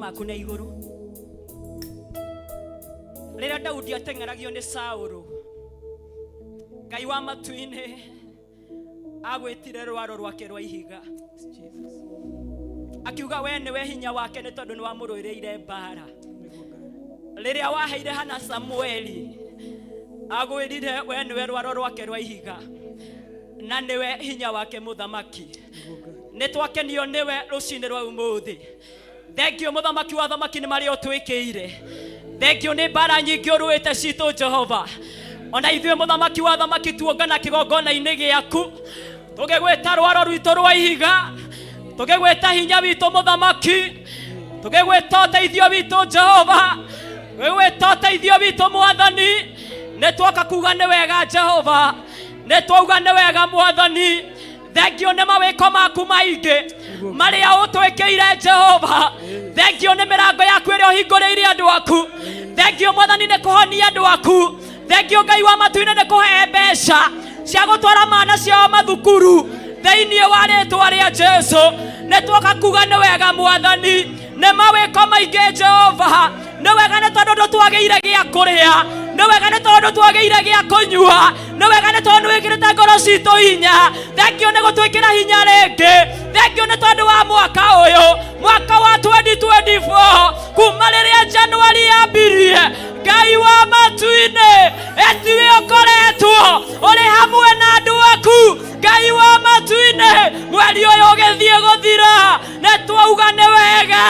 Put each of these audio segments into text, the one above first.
maku na iguru. Rĩrĩa Daudi ateng'eragio nĩ Saũlũ, Ngai wa matu-inĩ agwĩtire rwaro rwake rwa ihiga, akiuga we nĩwe hinya wake nĩ tondũ nĩ wamũrũĩrĩire mbara. Rĩrĩa waheire Hana Samueli, agwĩrire we nĩwe rwaro rwake rwa ihiga na nĩwe hinya wake mũthamaki. Nĩ twakenio nĩwe rũcinĩ rwa ũmũthĩ. Thengio mũthamaki wa thamaki nĩ marĩ ũtwĩkĩire. Thengio nĩ mbara nyingĩ ũrũĩte citũ Jehova. Ona ithuĩ mũthamaki wa thamaki tuongana kĩgongona-inĩ gĩaku, tũgĩgwĩta rwaro rwitũ rwa ihiga, tũgĩgwĩta hinya witũ mũthamaki, tũgĩgwĩta ũteithio witũ Jehova, tũgĩgwĩta ũteithio witũ Mwathani. Nĩ twoka kuga nĩ wega Jehova, nĩ twauga nĩ wega Mwathani. Thengio nĩ mawĩko maku maingĩ marĩa ũtwĩkĩire Jehova. Thengio nĩ mĩrango yaku ĩrĩa ũhingũrĩire andũ aku. Thengio Mwathani nĩ kũhonia andũ aku. Thengio Ngai wa matu-inĩ nĩ kũhe mbeca cia gũtwara mana ciao mathukuru thĩinĩ wa rĩĩtwa rĩa Jesũ. Nĩ twoka kuga nĩ wega Mwathani, nĩ mawĩko maingĩ Jehova. Nĩ wega nĩ tondũ ndũtwagĩire gĩa kũrĩa, nĩ wega nĩ tondũ ndũtwagĩire gĩa kũnyua, nĩ wega nĩ tondũ wĩkĩrĩte ngoro citũ hinya. Thengio nĩ gũtwĩkĩra hinya rĩngĩ. Thengio nĩ tondũ wa mwaka ũyũ, mwaka wa 2024, kuma rĩrĩa Januari yambirie. Ngai wa matu-inĩ etiwe ũkoretwo ũrĩ hamwe na andũ aku. Ngai wa matu-inĩ mweri ũyũ ũgĩthiĩ gũthira, nĩ twauga nĩ wega,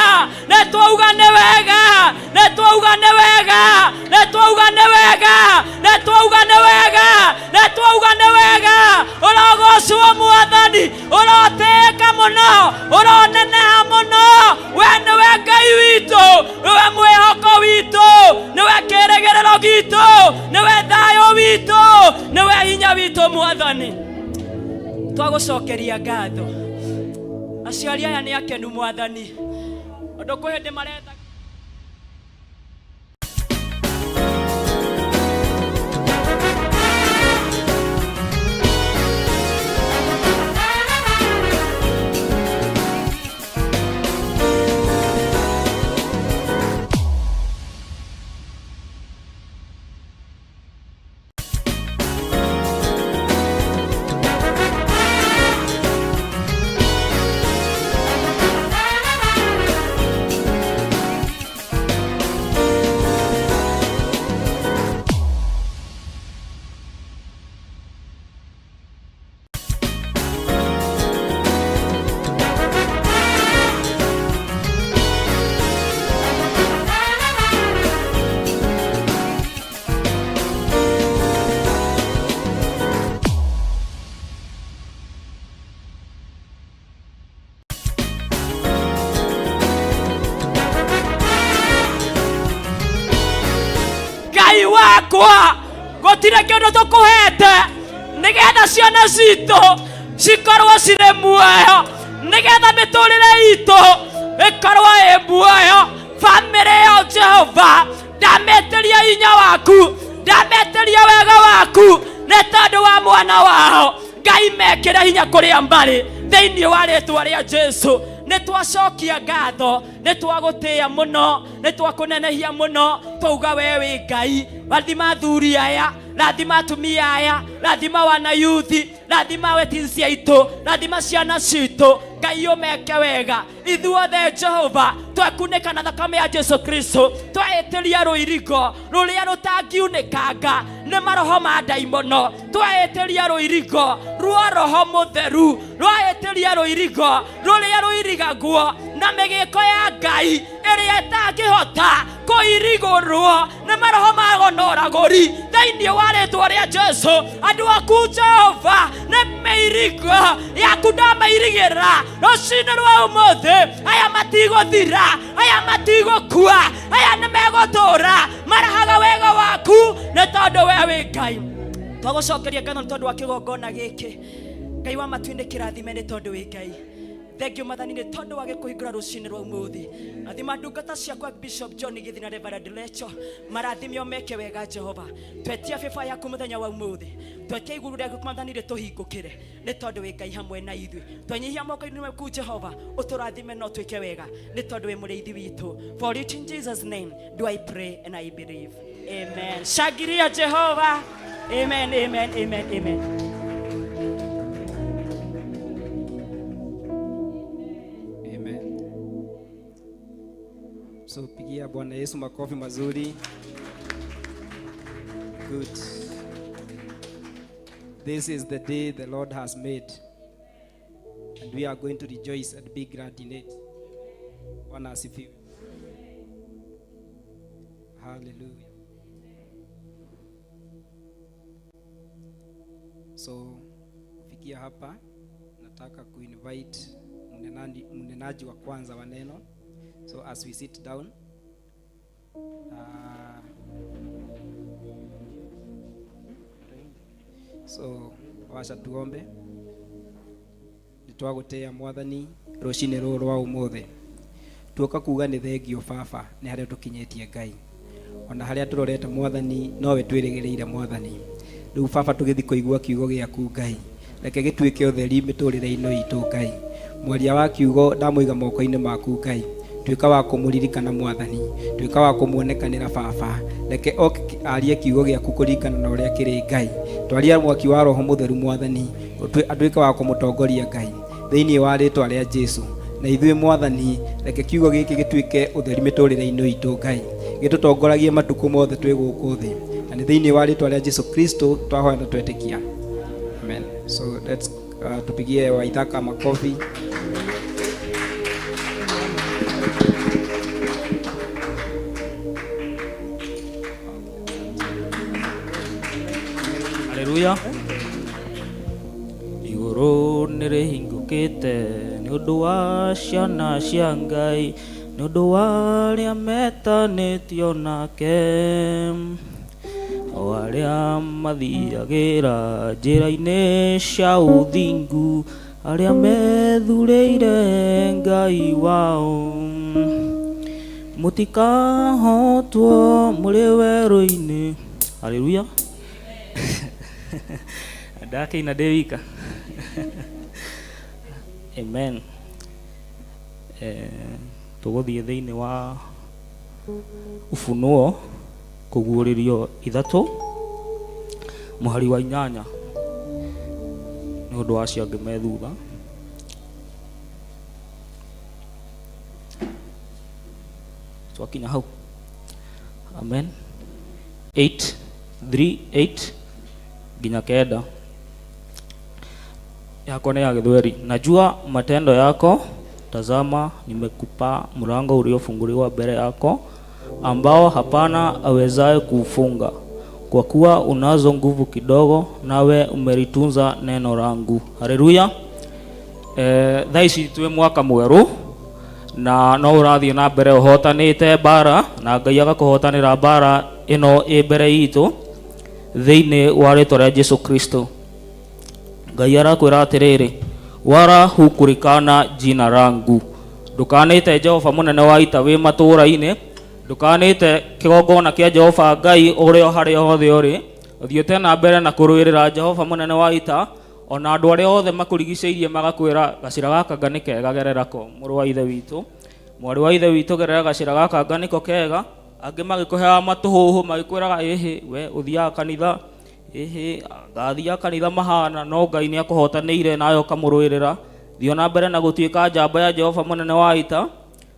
nĩ twauga nĩ wega, nĩ twauga nĩ wega, nĩ twauga nĩ wega, nĩ twauga nĩ wega, nĩ twauga nĩ wega. Ũrogocwo Mwathani, ũrotĩĩka mũno, ũroneneha mũno. We nĩwe Ngai witũ, nĩwe mwĩhoko witũ, nĩwe kĩĩrĩgĩrĩro gitũ, nĩwe thayũ witũ, nĩwe hinya witũ Mwathani. Twagũcokeria ngatho. Aciari aya nĩ akenu Mwathani, ũndũ kwĩ hĩndĩ maretha wakwa gũtirĩ kĩndũ tũkũhete nĩgetha ciana citũ cikorwo cirĩ muoyo, nĩgetha mĩtũrĩre itũ ĩkorwo ĩ muoyo. Bamĩrĩ yo Jehova, ndamĩtĩria hinya waku, ndamĩtĩria wega waku nĩ tondũ wa mwana wao. Ngai mekĩre hinya kũrĩa marĩ thĩinĩ wa rĩĩtwa rĩa Jesũ. Nĩ twacokia ngatho, nĩ twagũtĩĩa mũno, nĩ twakũnenehia mũno. Twauga we wĩ Ngai. Rathima athuri aya, rathima atumia aya, rathima wana yuthi, rathima weddings ciitũ, rathima ciana citũ. Ngai ũmeke wega. Ithuothe Jehova twekunĩka na thakame ya Jesũ Kristo, tweĩtĩria rũirigo rũrĩa rũtangiunĩkanga nĩ maroho ma ndaimono, tweĩtĩria rũirigo rwa Roho Mũtheru, tweĩtĩria rũirigo rũrĩa rũirigagwo na mĩgĩko ya Ngai ĩrĩa ĩtangĩhota kũirigũrwo nĩ maroho ma gonoragũri thĩinĩ wa rĩĩtwa rĩa Jesũ. Andũ aku Jehova nĩ mĩirigo yaku ndamairigĩra rũcinĩ rwa ũmũthĩ. Aya matigũthira, aya matigũkua, aya nĩ megũtũũra marahaga wega waku nĩ tondũ we wĩ Ngai. Twagũcokeria ngatho nĩ tondũ wa kĩgongona gĩkĩ. Ngai wa matu-inĩ kĩrathime nĩ tondũ wĩ Ngai. Thank you Mwathani nĩ tondũ wa gĩkũhingũra rũcinĩ rwa ũmũthĩ. Athima ndungata ciakwa Bishop John Gĩthi na Reverend Lecho, marathimio meke wega Jehova. Twetia bĩba yaku mũthenya wa ũmũthĩ, twetia igũrũ rĩaku Mwathani rĩtũhingũkĩre, nĩ tondũ wĩ Ngai hamwe na ithuĩ. Twanyihia moko-inĩ maku Jehova, ũtũrathime no twĩke wega, nĩ tondũ wĩ mũrĩithi witũ. For it in Jesus name do I pray and I believe. Amen. Shagiria Jehova. Amen, amen, amen, amen. Amen. So pigia Bwana Yesu makofi mazuri. Good. This is the day the Lord has made, and we are going to rejoice and be glad in it. Bwana asifiwe. Hallelujah. So kufikia hapa nataka kuinvite mnenaji wa kwanza wa neno. So as we sit down, so washa tuombe. Nitwagutea Mwathani rucini ruru rwa umuthi, tuoka kuga ni thengio Baba ni haria tukinyetie Ngai, ona haria turorete Mwathani nowe twirigiriire Mwathani. Riu Baba tugithi kuigua kiugo giaku Ngai, reke gituike utheri miturire-ini itu Ngai. Mwaria wa kiugo ndamuiga moko-ini maku Ngai, tuika wa kumuririkana Mwathani, tuika wa kumuonekanira Baba, reke arie kiugo giaku kuringana na uria kiri Ngai. Twaria mwaki wa Roho Mutheru Mwathani, atuika wa kumutongoria Ngai thiini wa ritwa ria Jesu. Na ithuĩ Mwathani, reke kiugo gĩkĩ gĩtuĩke utheri miturire-ini itu Ngai, gĩtũtongoragie matuko mothe twĩ gũkũ thĩ, na nĩ thĩinĩ wa ritwa rĩa Jesu Kristo twahoya na twetĩkia. Amen. So let's tupigie Waithaka makofi. Haleluya. Igũrũ nĩrĩhingũkĩte nĩ ũndũ wa ciana cia Ngai, nĩ ũndũ wa arĩa metanĩtio nake, o arĩa mathiagĩra njĩra-inĩ cia ũthingu, arĩa methurĩire Ngai wao. Mũtikahotwo mũrĩ werũ-inĩ. Haleluya. Ndakĩina ndĩ wika. Amen. Tũgũthiĩ thĩinĩ wa Ufunuo kũguũrĩrio 3 mũhari wa 8 nĩ ũndũ wa acio angĩ me thutha. Twakinya hau. Amen. 8:3-8 nginya 9 yako ni ya Gĩthweri. Najua matendo yako, tazama nimekupa mlango uliofunguliwa mbele yako, ambao hapana awezaye kuufunga. Kwa kuwa unazo nguvu kidogo, nawe umelitunza neno langu. Haleluya. Thaici twi mwaka mweru, na no ũrathiĩ na mbere ũhotanĩte bara, na Ngai agakũhotanĩra bara ĩno ĩ mbere itũ thĩinĩ wa rĩtwa rĩa Jesu Kristo. Ngai arakwĩra atĩrĩrĩ, wala hukulikana jina langu. Ndukanĩte Jehova mũnene wa ita wĩ matũũra-inĩ, ndukanĩte kĩgongona kĩa Jehova Ngai ũrĩa harĩa hothe ũrĩ, ũthiĩte na mbere na kũrũĩrĩra Jehova mũnene wa ita, ona andũ arĩa othe makũrigicĩirie magakwĩra gacĩra gaka nga nĩ kega, gerera ko. Mũrũ wa ithe witũ, mwarĩ wa ithe witũ, gerera gacĩra gaka nga nĩko kega. Angĩ magĩkũheaga matũhũhũ magĩkwĩraga ĩhĩ we ũthiaga kanitha, ĩhĩ ngathiaga kanitha mahana, no Ngai nĩ akũhotanĩire nayo ũkamũrũĩrĩra. Thiĩ na mbere na gũtuĩka njamba ya Jehova mũnene wa ita,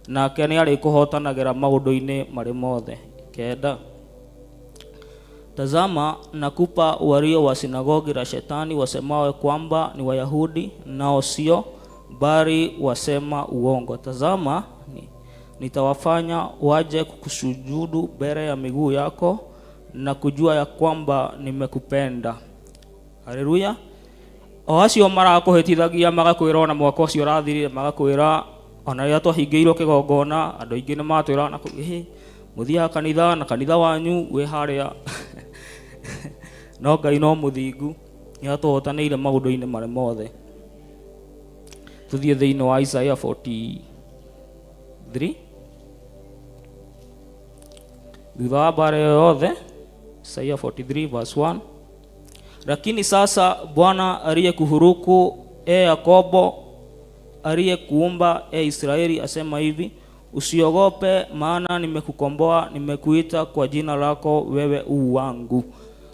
nake nĩ arĩkũhotanagĩra maũndũ-inĩ marĩ mothe. 9. Tazama nakupa walio wa sinagogi la Shetani wasemao kwamba ni Wayahudi, nao sio, bali wasema uongo. Tazama nitawafanya waje kukusujudu mbele ya miguu yako, na kujua ya kwamba nimekupenda. Haleluya. O acio marakũhĩtithagia magakwĩra ona mwaka ũcio ũrathirire, magakwĩra ona rĩrĩa twahingĩirwo kĩgongona andũ aingĩ nĩ matwĩra na mũthiaga kanitha, na kanitha wanyu wĩ harĩa. No Ngai no mũthingu, nĩ atũhotanĩire maũndũ-inĩ marĩ mothe. tuthie thiini wa Isaiah 43 thutha wa bara yothe. Isaiah 43 verse 1. Lakini sasa Bwana aliyekuhuruku Yakobo, aliyekuumba Israeli asema hivi, usiogope, maana nimekukomboa, nimekuita kwa jina lako, wewe u wangu.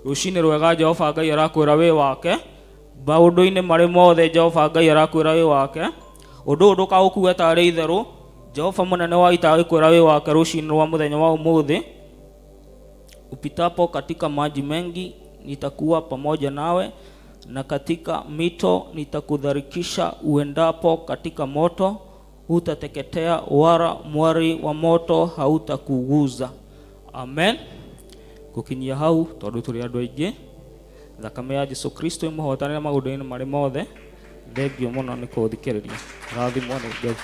Rucini rwega Jehova Ngai arakwira wi wake, maundu-ini mari mothe Jehova Ngai arakwira wi wake, undu ndukagukuue tari itheru. Jehova munene wa ita agikwira wi wake rucini rwa muthenya wa umuthi, upitapo katika maji mengi nitakuwa pamoja nawe, na katika mito nitakudharikisha. Uendapo katika moto hutateketea, wala mwari wa moto hautakuguza. Amen. Gukinyia hau tondu turi andu aingi, thakame ya Jesu Kristo imuhotanira maundu-ini mari mothe. Thengio muno ni kuthikiriria. Rathimwo ni Ngai.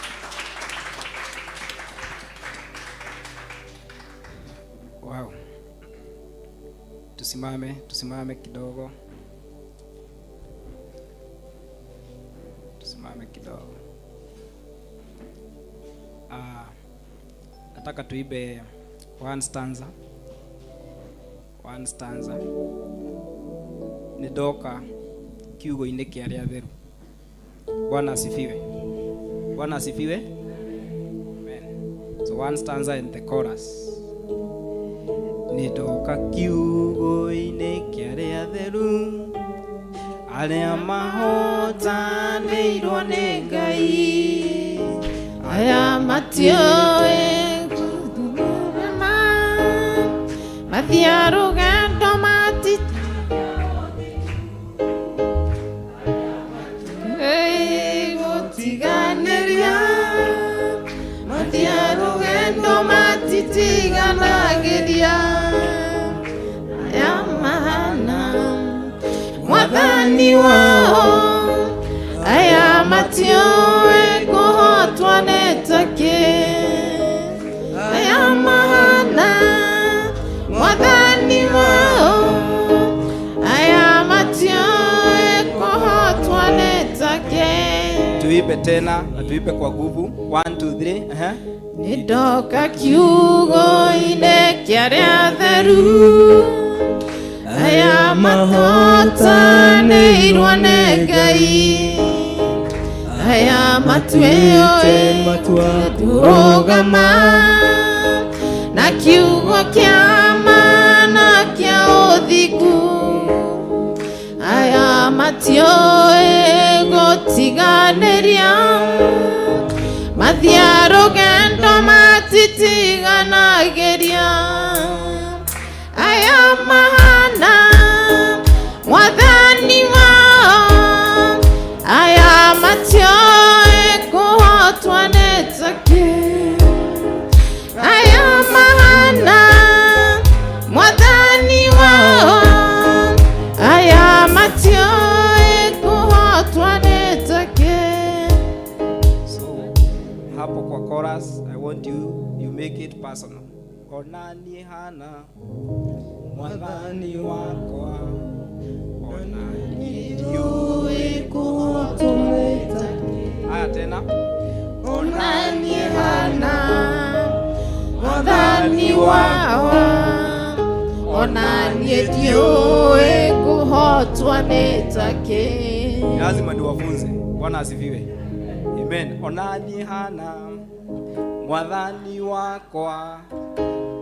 Wow. Tusimame kidogo. Nataka tuibe one stanza. Nidoka kiugo-ini kia aria theru. Bwana asifiwe. Amen. So one stanza in the chorus. Nidoka kiugo-ini kia aria theru, aria mahotanĩirwo nĩ Ngai, aya matioĩ gũthũrima, mathia rũgendo gũtiganĩria, mathia rũgendo matitiganagĩria, aya mahana Mwathani wao, aya matioĩ kũhotwo nĩ takĩ, aya mahana Mwathani wao, aya matioĩ kũhotwo nĩ takĩ. Tuipe tena, tuipe kwa nguvu. 1 2 3. Nidoka kiugo-ini kia aria theru, aya mahotanĩirwo nĩ Ngai, aya matuĩoĩ kũrũgama na kiugo kĩa ma na kĩa ũthingu, aya matiũĩ gũtiganĩria, mathia rũgendo matitiganagĩria, aya mahana Mwathani wao, aya matioĩ kũhotwo nĩ takĩ, aya mahana Mwathani wao, aya matioĩ kũhotwo nĩ takĩ. So hapo kwa chorus, I want you make it personal. Ona niĩ hana Mwathani wakwa, ona niĩ ndiũĩ kũhotwo nĩ takĩ. Haya tena. Ona niĩ hana Mwathani wakwa, ona niĩ ndiũĩ kũhotwo nĩ takĩ. Lazima niwafunze. Bwana asifiwe. Amen. Ona niĩ hana Mwathani wakwa,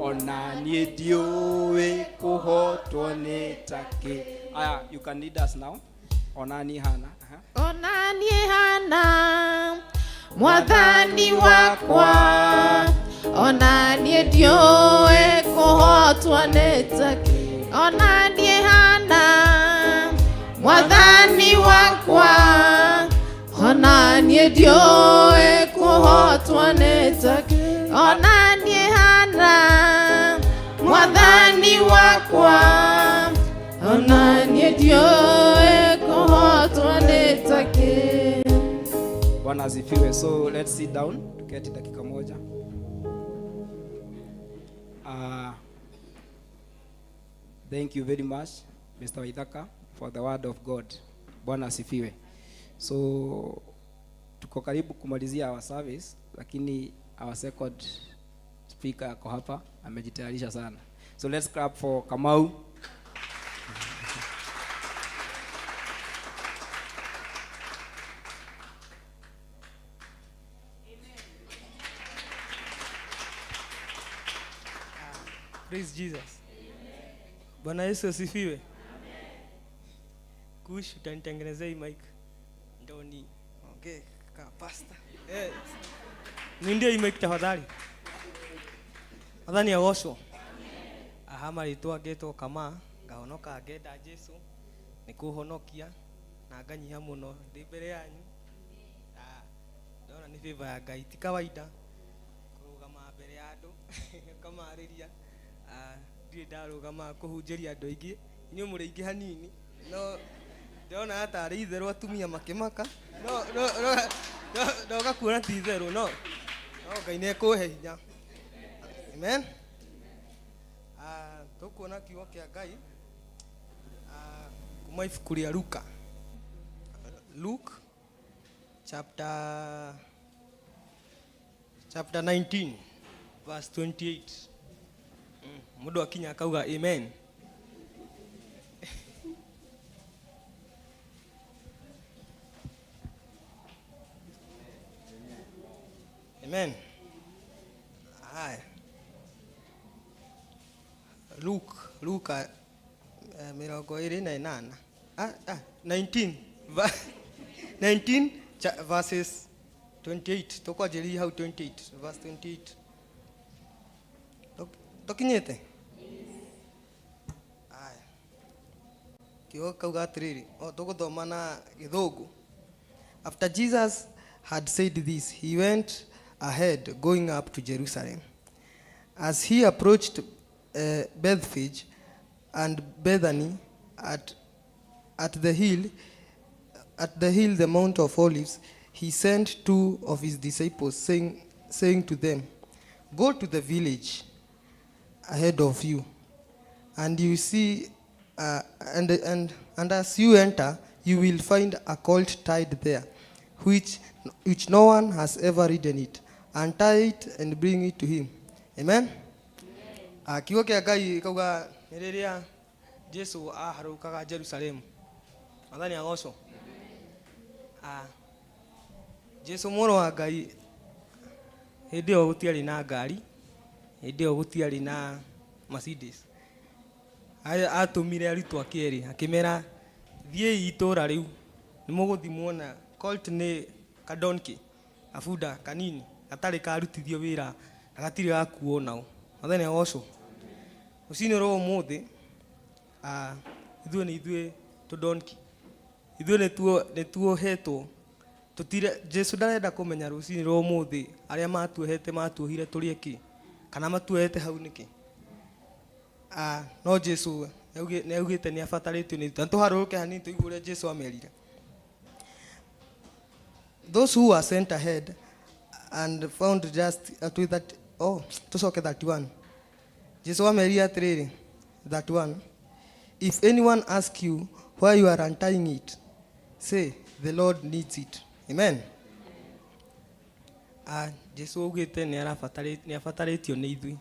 ona niĩ ndiũĩ kũhotwo nĩ takĩ. Aya, you can lead us now. Ona niĩ hana. Ona niĩ hana Mwathani wakwa, ona niĩ ndiũĩ kũhotwo nĩ takĩ. Ona niĩ hana Mwathani wakwa, ona niĩ ndiũĩ kũhotwo nĩ takĩ. Ona niĩ hana Mwathani wakwa, ona niĩ ndiũĩ kũhotwo nĩ takĩ. Bwana asifiwe. So let's sit down, tuketi dakika moja. Thank you very much Mr. Waithaka for the word of God. Bwana asifiwe. So tuko karibu kumalizia our service, lakini our second speaker ako hapa amejitayarisha sana. So let's clap for Kamau. Praise Jesus. Bwana Yesu asifiwe. Kush, utanitengenezea hii mic. Ndoni. Okay, ka pastor. Ndio hii mic tafadhali. Adhani ya osho. Ahama litwa geto kama ngahonoka agenda Jesu nikuhonokia na nganyia muno ndi mbere yanyu. Ndona ni favor ya Ngai ti kawaida kurugama mbere ya andu kama ariria ndiye ndarugama kuhunjiria andu aingi inyu muri aingi hanini no ndona hata ari itherũ atumia makimaka no gakuona ti itherũ no Ngai nĩ ekuhe hinya. Amen. Tukuona kiugo kĩa Ngai kuma ibuku rĩa Luka. Luke chapter 19 verse 28. Mundu akinya akauga amen. Amen. Luka 28 19 verses 28 tukwanjĩrĩria hau 28 verse 28 tokinyete kiugo kauga atĩrĩrĩ tũgũthoma na gĩthũngũ. After Jesus had said this, he went ahead, going up to Jerusalem. As he approached Bethphage and Bethany at the hill, the Mount of Olives, he sent two of his disciples, saying to them, "Go to the village ahead of you, and you see, and as you enter, you will find a colt tied there, which no one has ever ridden it. Untie it and bring it to him." Amen. Kiugo kĩa Ngai kauga nĩ rĩrĩa Jesu aharũkaga Jerusalemu. Athani agocwo. Jesu mũrũ wa Ngai hĩndĩ ĩyo gũtiarĩ na ngari, hĩndĩ ĩyo gũtiarĩ na Mercedes. Atũmire arutwo akĩrĩ akĩmera thiĩ itũũra rĩu nĩ mũgũthiĩ muona colt nĩ kadonki abunda kanini gatarĩ karutithio wĩra na gatirĩ gakuo nao. Athani agocwo. Ucini ro mũthĩ ithuĩ nĩ ithuĩ tũdonki, ithuĩ nĩ tuohetwo tutire. Jesu ndarenda kũmenya rũcini rwa mũthĩ arĩa matuohire tũrĩ kĩ kana matuohete hau nĩkĩ. No Jesu nĩ augĩte nĩ abatarĩtio nĩ ithuĩ. Tũharũrũke hanini tũigue ũrĩa Jesu amerire. Those who were sent ahead and found just that tucoke 31. Jesu amerire atĩrĩrĩ 31. If anyone asks you why you are untying it, say the Lord needs it. Amen. Jesu augĩte nĩ abatarĩtio nĩ ithuĩ.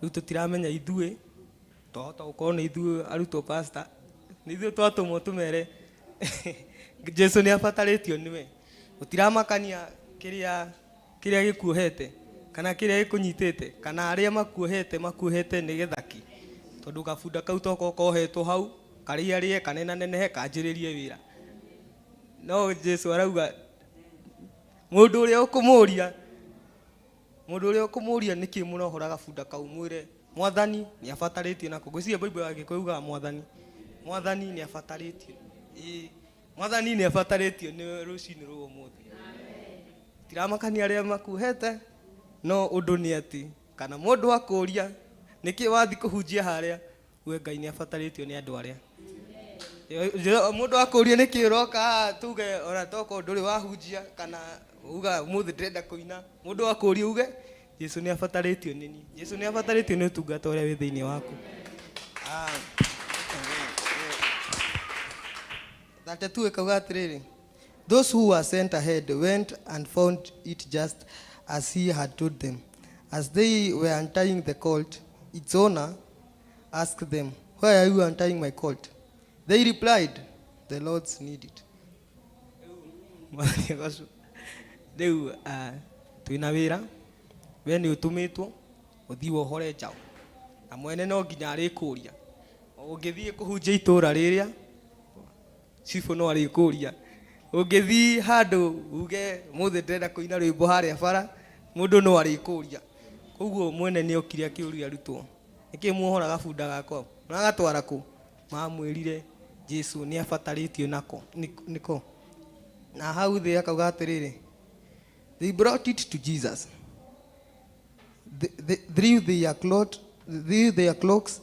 Rĩu tũtiramenya ithuĩ twahota gũkorwo nĩ ithuĩ arutwo pastor, nĩ ithuĩ twatũmwo tũmere Jesu nĩ abatarĩtio nĩwe. Gũtiramakania kĩrĩa gĩkuohete kana kĩrĩa gĩkũnyitĩte kana arĩa makuohete nĩ gĩthaki, tondũ gabunda kau toko kohetwo hau karĩarĩe kanenehe kanjĩrĩrie wĩra. No Jesu arauga mũndũ ũrĩa ũkũmũria nĩkĩ mũnohora gabunda kau, mwĩre Mwathani nĩ abatarĩtio nako. Ngwĩciria Bible yake kuuga Mwathani nĩ abatarĩtio. Mwathani nĩ abatarĩtio nĩ rũcinĩ rwa ũmũthĩ. Tiramakania arĩa makuhete, no ũndũ nĩ atĩ kana mũndũ akũria nĩkĩ wathi kũhunjia harĩa, we Ngai nĩ abatarĩtio nĩ andũ arĩa. Mũndũ akũria nĩkĩ ũroka tuge ona toko ndũrĩ wahunjia kana uga mũthĩ ndĩrenda kũina, mũndũ akũria uge Jesu nĩ abatarĩtio nĩ niĩ. Jesu nĩ abatarĩtio nĩ ũtungata ũrĩa wĩ thĩinĩ waku. 32 ĩkauga atĩrĩrĩ, Those who were sent ahead went and found it just as he had told them. As they were untying the colt, its owner asked them, "Why are you untying my colt?" They replied, "The Lord's need it." Rĩu twĩna wĩra we nĩ ũtũmĩtwo ũthiĩ wohore njaũ na mwene no nginya arĩkũria ũngĩthiĩ kũhunjia itũũra rĩrĩa cibũ no arĩkũria ũngĩthiĩ handũ uge mũthĩ ndĩrenda kũina rwĩmbo harĩa bara mũndũ no arĩkũria koguo mwene nĩ okire akĩũria arutwo nĩkĩ muohora gabunda gakwa mũragatwara kũ mamwĩrire Jesũ nĩ abatarĩtio nako nĩko na hau thĩ akauga atĩrĩrĩ. They brought it to Jesus. They threw their cloaks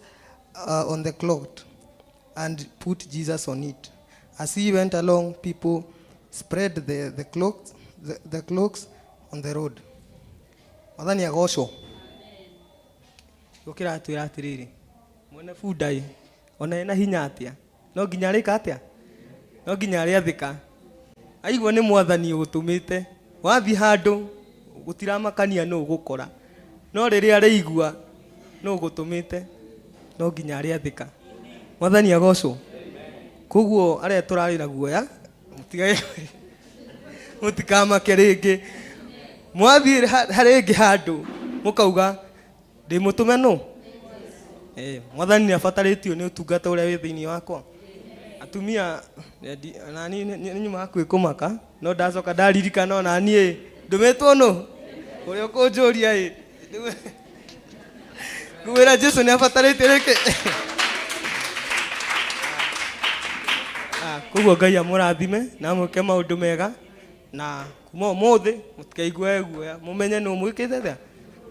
on the cloth and put Jesus on it. As he went along, people spread the cloaks on the road. Mwathani agocwo. Gũkĩra atwĩra atĩrĩrĩ mwene bunda ona ena hinya atĩa no nginya arĩka atĩa no nginya arĩathĩka aigua nĩ Mwathani ũgũtũmĩte wathiĩ handũ gũtiramakania no ũgũkora no rĩrĩa arĩigua no ũgũtũmĩte no nginya arĩathĩka. Mwathani agocwo. Koguo arĩa tũrarĩ na guoya mũtikamake rĩngĩ mwathiĩ harĩngĩ handũ mũkauga ndĩmũtũme no Mwathani nĩ abatarĩtio nĩ ũtungata ũrĩa wĩ thĩinĩ wakwa. Atumia nani nyuma kwĩ kũmaka no ndacoka ndaririkana no nani ndũmĩtwo no ũrĩa ũkũnjũria ngwĩra Jesũ nĩ abatarĩtio rĩngĩ. Koguo Ngai amũrathime na mwĩke maũndũ mega na kuma ũmũthĩ mũtikaigue guoya mũmenye nũ mwĩkĩte thĩa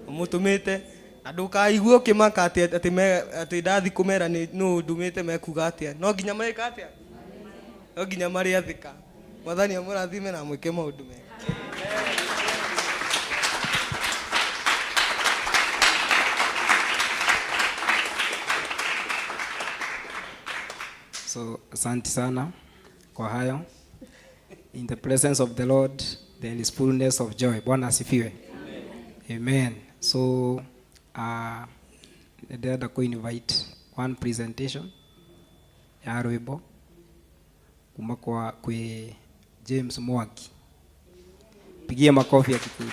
mũtũmĩte na ndũkaigue ũkĩmaka atĩ ndathi kũmera nũ ndũmĩte mekuga atĩa no nginya marĩka atĩa no nginya marĩathĩka. Mwathani amũrathime na mwĩke maũndũ mega. So asante sana kwa hayo. In the presence of the Lord there is fullness of joy. Bwana asifiwe. Amen. So nĩndĩrenda kũ-invite one presentation ya rwĩmbo kuma kwĩ James Mwangi. Pigia makofi ya kikundi.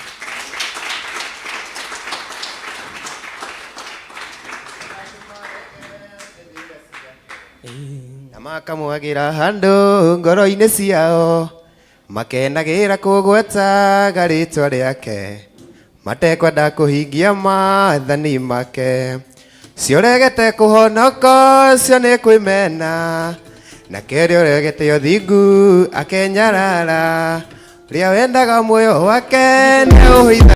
Na makamwagira handũ ngoro-inĩ ciao makenagĩra kũgwetaga rĩtwa rĩake matekwenda kũhingia maathani make cioregete kũhonoka cio nĩ kwĩmena na kĩrĩa ũregete ũthingu akenyarara rĩrĩa wendaga muoyo wake nĩ ũhitha.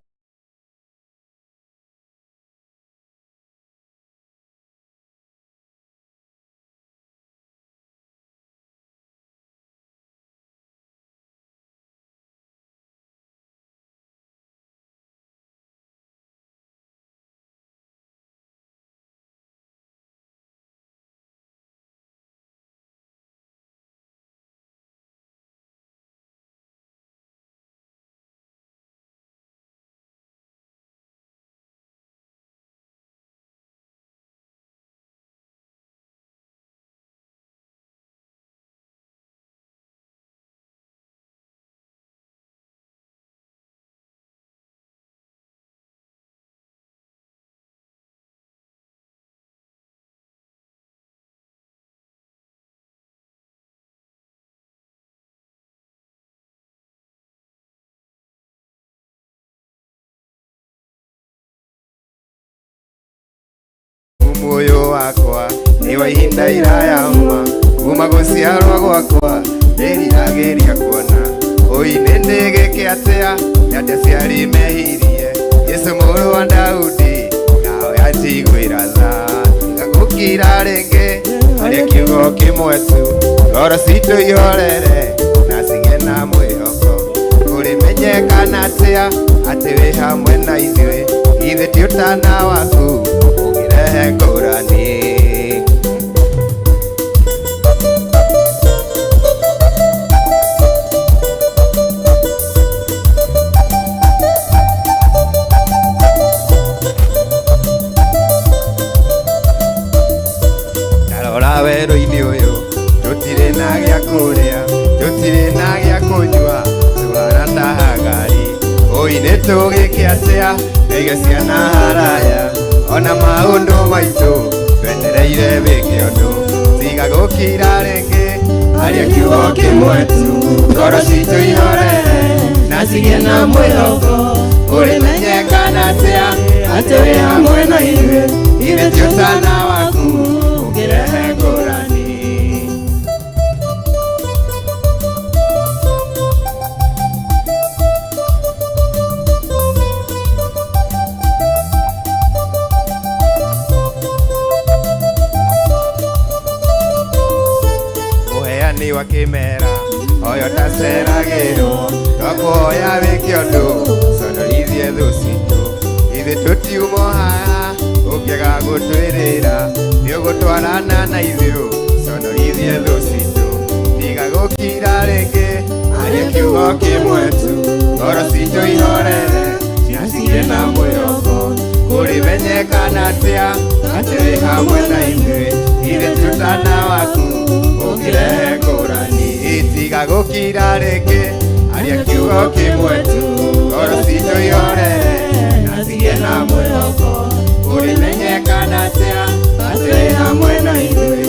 Muoyo wakwa ni wa ihinda iraya kuma gũciarwo gwakwa ndĩriragĩria kuona ũine ndĩgĩke atĩa atĩ aciari mehirie Jesũ mũrũ wa Daudi nawe anjiguĩra tha tiga gũkira rĩngĩ harĩ kiugo kĩmwe tu ngoro citũ ihorere na cigĩe na mwĩhoko kũrĩmenyekana atĩa atĩ wĩ hamwe na ithuĩ ithuĩ ti ũtana waku ũngĩrehe ngũrani. ora werũ-inĩ ũyũ tũtirĩ na gĩa kũrĩa tũtirĩ na gĩa kũnyua tũhana ta Hagari ũi nĩ tũgĩke atĩa tũige ciana haraya ona maũndũ maitũ twetereire wĩke ũndũ tiga gũkira rĩngĩ aria kiugo kĩmwe tu ngoro citũ ihorere na cigĩe na mwĩhoko ũrĩmenyekana atĩa atĩ wĩ hamwe na ithuĩ ti ũtana waku ũngĩrehe ngũrani. Mũheani wa kĩmera oyo taceragĩrwo twakuoya wĩke ũndũ conorithie thũ citũ ithuĩ tũtiuma haha ũngĩaga gũtwĩrĩra nĩũgũtwarana na ithuĩ conorithie thũ citũ tiga gũkira rĩngĩ aria kiugo kĩmwe tu ngoro citũ ihorere na cigĩe na mwĩhoko kũrĩmenyekana atĩa atĩ wĩ hamwe na ithuĩ ti ũtana waku ũngĩrehe ngũrani tiga gũkira rĩngĩ aria kiugo kĩmwe tu ngoro citũ ihorere na cigĩe na mwĩhoko kũrĩmenyekana atĩa atĩ wĩ hamwe na ithuĩ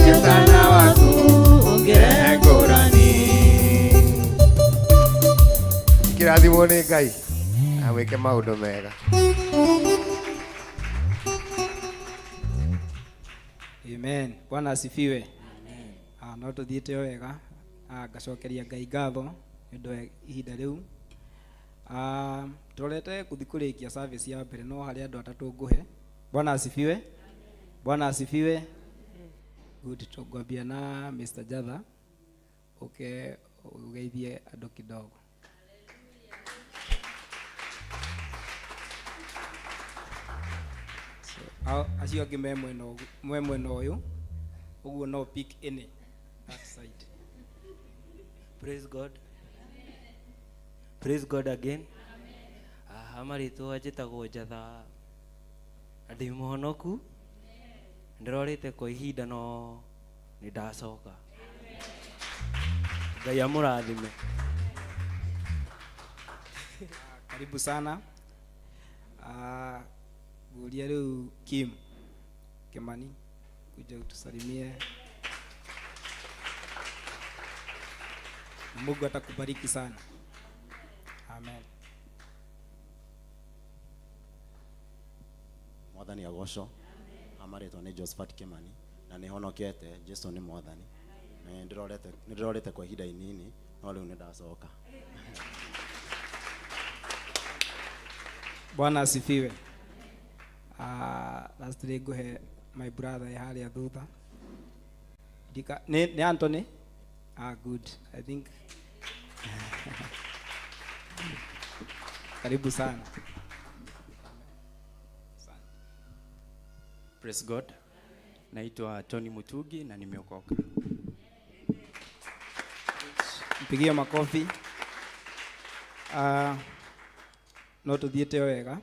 ti ũtana waku ũngĩrehe ngũrani. Kĩrathimwo nĩ Ngai na mwĩke maũndũ mega. Amen. Bwana asifiwe. No tuthiĩte o wega ngacokeria Ngai ngatho nĩ ũndũ wa ihinda rĩu. Tũrorete gũthiĩ kũrĩkia service ya mbere no harĩ andũ atatũ ngũhe. Bwana asifiwe. Bwana asifiwe. Good, tũngwambia na Mr. Jatha ugeithie andũ kidogo. Acio angĩ me mwena ũyũ ũguo no pick any that side. Praise God. Praise God again. Amarĩtwo njĩtagwo Jatha na ndĩ mũhonoku ndĩrorĩte kwa ihinda no nĩ ndacoka. Ngai amũrathime. Karibu sana. Gulia leo Kim Kimani kuja utusalimie. Mungu atakubariki sana. Amen. Mwathani agocwo. Amaretwo nĩ Josephat Kimani na nĩ honokete. Jesu nĩ mwathani. Nĩndĩrorete kwa ihinda inini no rĩu nĩ ndacoka. Bwana asifiwe. Lastly nguhe my brother harĩa thutha. Nĩ Anthony? Good. I think karibu sana. Praise God. Naitwa Tony Mutugi na nimeokoka. Mpigie makofi. No tuthiĩte wega.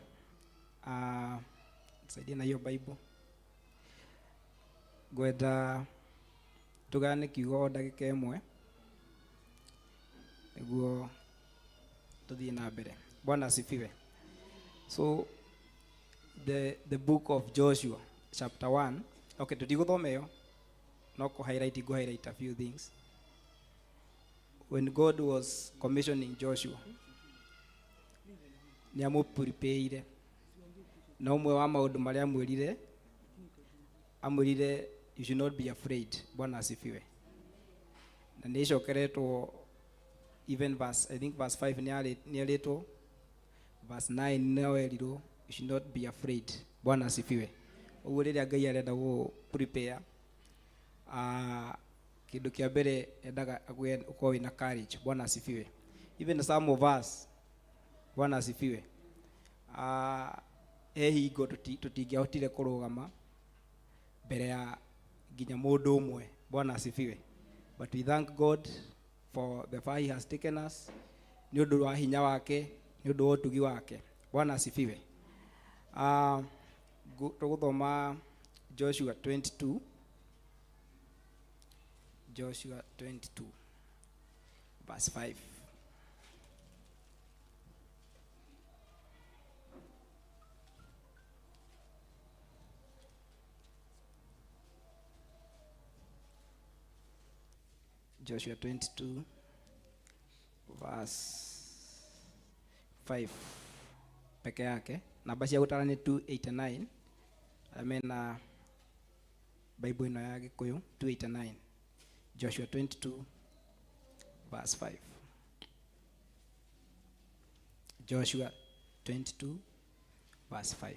Saidia na hiyo Bible. Gwenda tugane kiugo ndagĩka ĩmwe nĩguo tuthiĩ na mbere. Bwana asifiwe. So the book of Joshua chapter 1. Okay, tutigũthoma ĩyo no go highlight a few things. When God was commissioning Joshua nĩ amũprepare na ũmwe wa maũndũ marĩa amwĩrire you should not be afraid. Bwana asifiwe. Na nĩ icokeretwo even verse, I think verse 5 nĩ arĩtwo, verse 9 nĩ erirwo you should not be afraid. Bwana asifiwe. Ũguo rĩrĩa Ngai arenda gũ prepare kĩndũ kĩa mbere endaga ũkorwo wĩna courage. Bwana asifiwe. Even some of us, Bwana asifiwe, hingo tũtingĩahotire kũrũgama mbere ya nginya mũndũ ũmwe. Bwana asifiwe. But we thank God for the far he has taken us. Nĩ ũndũ wa hinya wake, nĩ ũndũ wa ũtugi wake. Bwana asifiwe. Tũgũthoma Joshua 22 Joshua 22 verse 5. Joshua 22 verse 5 peke yake. Namba cia gutara ni 289. Amena Bible ino ya Gikuyu 289. Joshua 22 verse 5. Joshua 22 verse 5.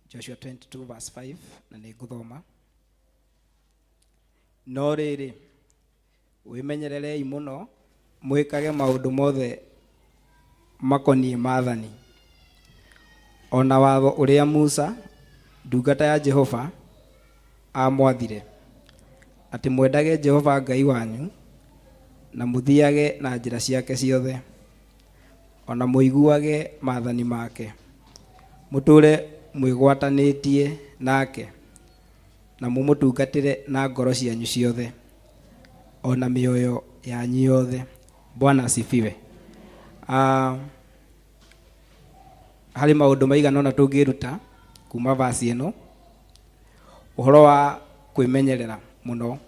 Joshua 22 verse 5 na nĩ ngũthoma. No rĩrĩ wĩmenyererei mũno mwĩkage maũndũ mothe makoniĩ maathani ona watho ũrĩa Musa ndungata ya Jehova amwathire, atĩ mwendage Jehova Ngai wanyu na mũthiage na njĩra ciake ciothe, ona mũiguage maathani make, mũtũũre mwĩgwatanĩtie nake na mũmũtungatĩre na ngoro cianyu ciothe ona mĩoyo yanyu yothe. Bwana asifiwe. Harĩ maũndũ maigana ũna tũngĩruta kuma vasi ĩno, ũhoro wa kwĩmenyerera mũno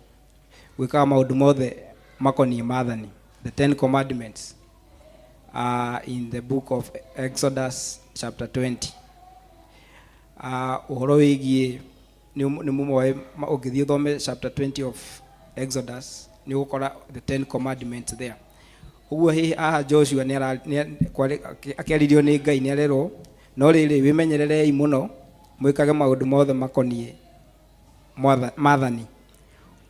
gwĩkaga maũndũ mothe makoniĩ maathani, the 10 commandments in the book of Exodus chapter 20. Ũhoro wĩgiĩ nĩ mũmoe ũngĩthiĩ ũthome chapter 20 of Exodus nĩ ũgũkora the 10 commandments there. Ũguo hihi aha Joshua akĩarĩrio nĩ Ngai nĩ arerwo, no rĩrĩ wĩmenyererei mũno mwĩkage maũndũ mothe makoniĩ maathani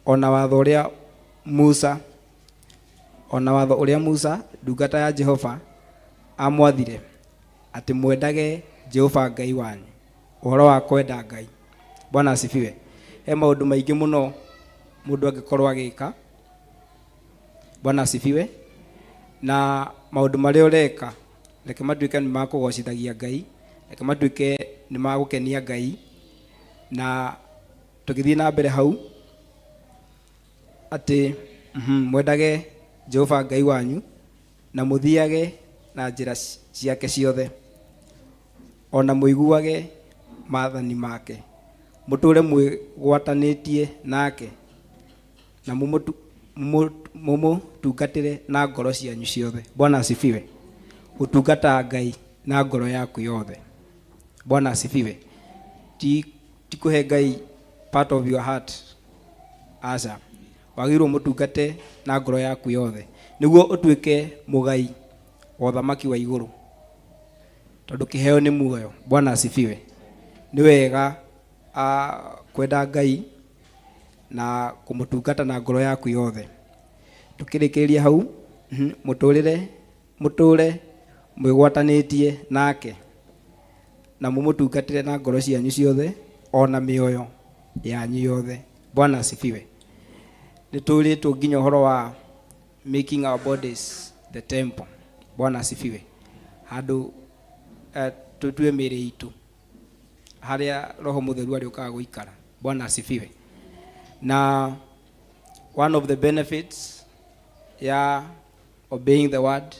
ona watho ũrĩa Musa ndungata ya Jehova amwathire, atĩ mwendage Jehova Ngai wanyu. Ũhoro wa kwenda Ngai. Bwana asifiwe. He maũndũ maingĩ mũno mũndũ angĩkorwo agĩka. Bwana asifiwe. Na maũndũ marĩa ũreka reke matuĩke nĩ makũgocithagia Ngai, reke matuĩke nĩ magũkenia Ngai, na tũgĩthiĩ na mbere hau atĩ mwendage Jehova Ngai wanyu na mũthiage na njĩra ciake ciothe ona mũiguage maathani make, mũtũũre mwĩgwatanĩtie nake na mũmũtungatĩre na ngoro cianyu ciothe. Bwana asifiwe. Ũtungata Ngai na ngoro yaku yothe. Bwana asifiwe. Ti kũhe Ngai part of your heart. Aca, wagĩrĩirwo mũtungate na ngoro yaku yothe nĩguo ũtuĩke mũgai wa ũthamaki wa igũrũ, tondũ kĩheo nĩ muoyo. Bwana asifiwe. Nĩ wega kwenda Ngai na kũmũtungata na ngoro yaku yothe. Tukĩrĩkĩrĩria hau, mũtũũre mwĩgwatanĩtie nake na mũmũtungatĩre na ngoro cianyu ciothe ona mĩoyo yanyu yothe. Bwana asifiwe. Nĩtũrĩtwo nginya ũhoro wa making our bodies the temple. Bwana asifiwe. Handũ tutue mĩĩrĩ itũ harĩa Roho Mũtheru arĩũkaga gũikara. Bwana asifiwe. Na one of the benefits obeying the word,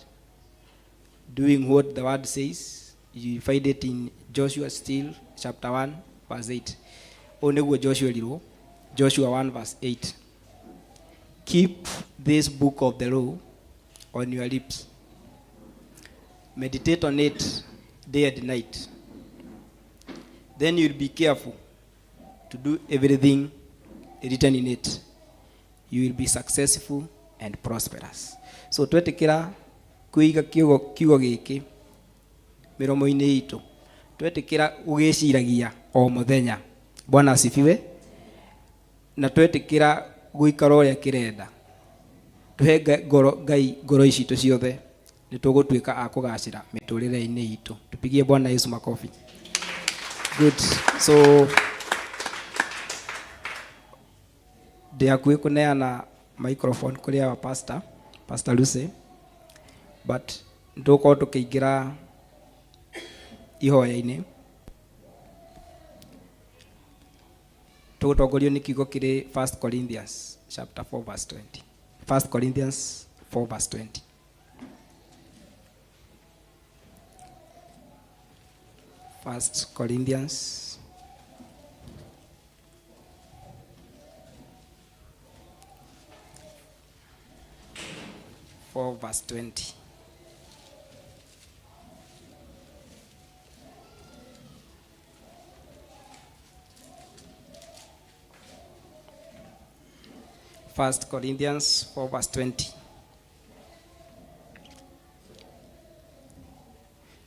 doing what the word says, you find it in Joshua still chapter 1 verse 8. Oniguo Joshua liro, Joshua 1 verse 8. Keep this book of the law on your lips. Meditate on it day and night. Then you'll be careful to do everything written in it. You will be successful and prosperous. So twetikira kuiga kiugo giki miromo-inĩ itũ, twetikira ugĩciragia o mũthenya. Bwana asifiwe. Na twetikira guikara ũrĩa kĩrenda. Tuhe Ngai ngoro ici itũ ciothe, nĩ tũgũtuĩka a kũgacĩra mĩtũrĩre-inĩ itũ. Tupigie Bwana Yesu makofi. Good. So ndiakuĩ kũneana microphone kũrĩ our Pastor Lucy, but ndũkorwo tũkĩingĩra ihoya-inĩ. Tũgũtongorio nĩ kiugo kĩrĩ 1 Corinthians chapter 4 verse 20. 1 Corinthians 4 verse 20. First Corinthians 4 verse 20. First Corinthians 4 verse 20.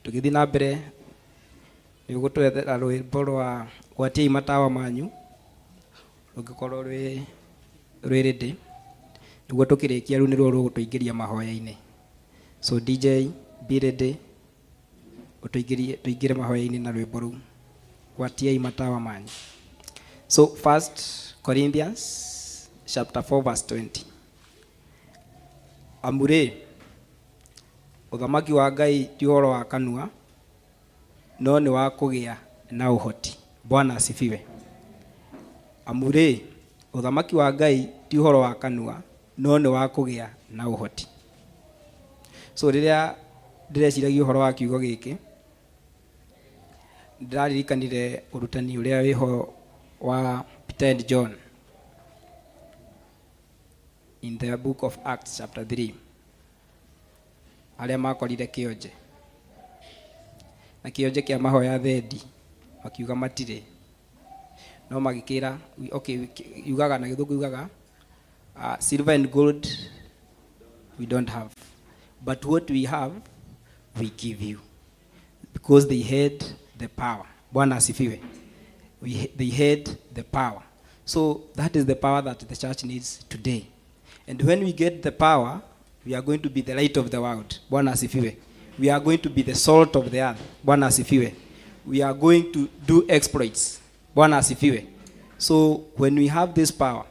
Tũgĩthiĩ na mbere nĩ ũgũtwethera rwĩmbo rwa gwatiai matawa manyu rũngĩkorwo rwĩ ready, nĩguo tũkĩrĩkia rĩu nĩruo rũgũtũingĩria mahoya-inĩ. So DJ, be ready, tũingĩre mahoya-inĩ na rwĩmbo rũu gwatiai matawa manyu. So 1 Corinthians chapter 4 verse 20. Amure, ũthamaki wa Ngai ti ũhoro wa kanua, no nĩ wa kũgĩa na ũhoti. Bwana asifiwe. Amure, ũthamaki wa Ngai ti ũhoro wa kanua, no nĩ wa kũgĩa na ũhoti. So rĩrĩa ndĩreciragia ũhoro wa kiugo gĩkĩ, ndĩraririkanire ũrutani ũrĩa wĩho wa Peter and John in the book of Acts chapter 3, arĩa makorire kĩonje na kĩonje kĩa mahoya thendi, makiuga matirĩ, no magĩkĩra okay, yugaga na gĩthũngũ yugaga silver and gold we don't have, but what we have we give you, because they had the power. Bwana asifiwe. They had the power. So that is the power that the church needs today. And when we get the power, we are going to be the light of the world. Bwana asifiwe. We are going to be the salt of the earth. Bwana asifiwe. We are going to do exploits. Bwana asifiwe. So when we have this power,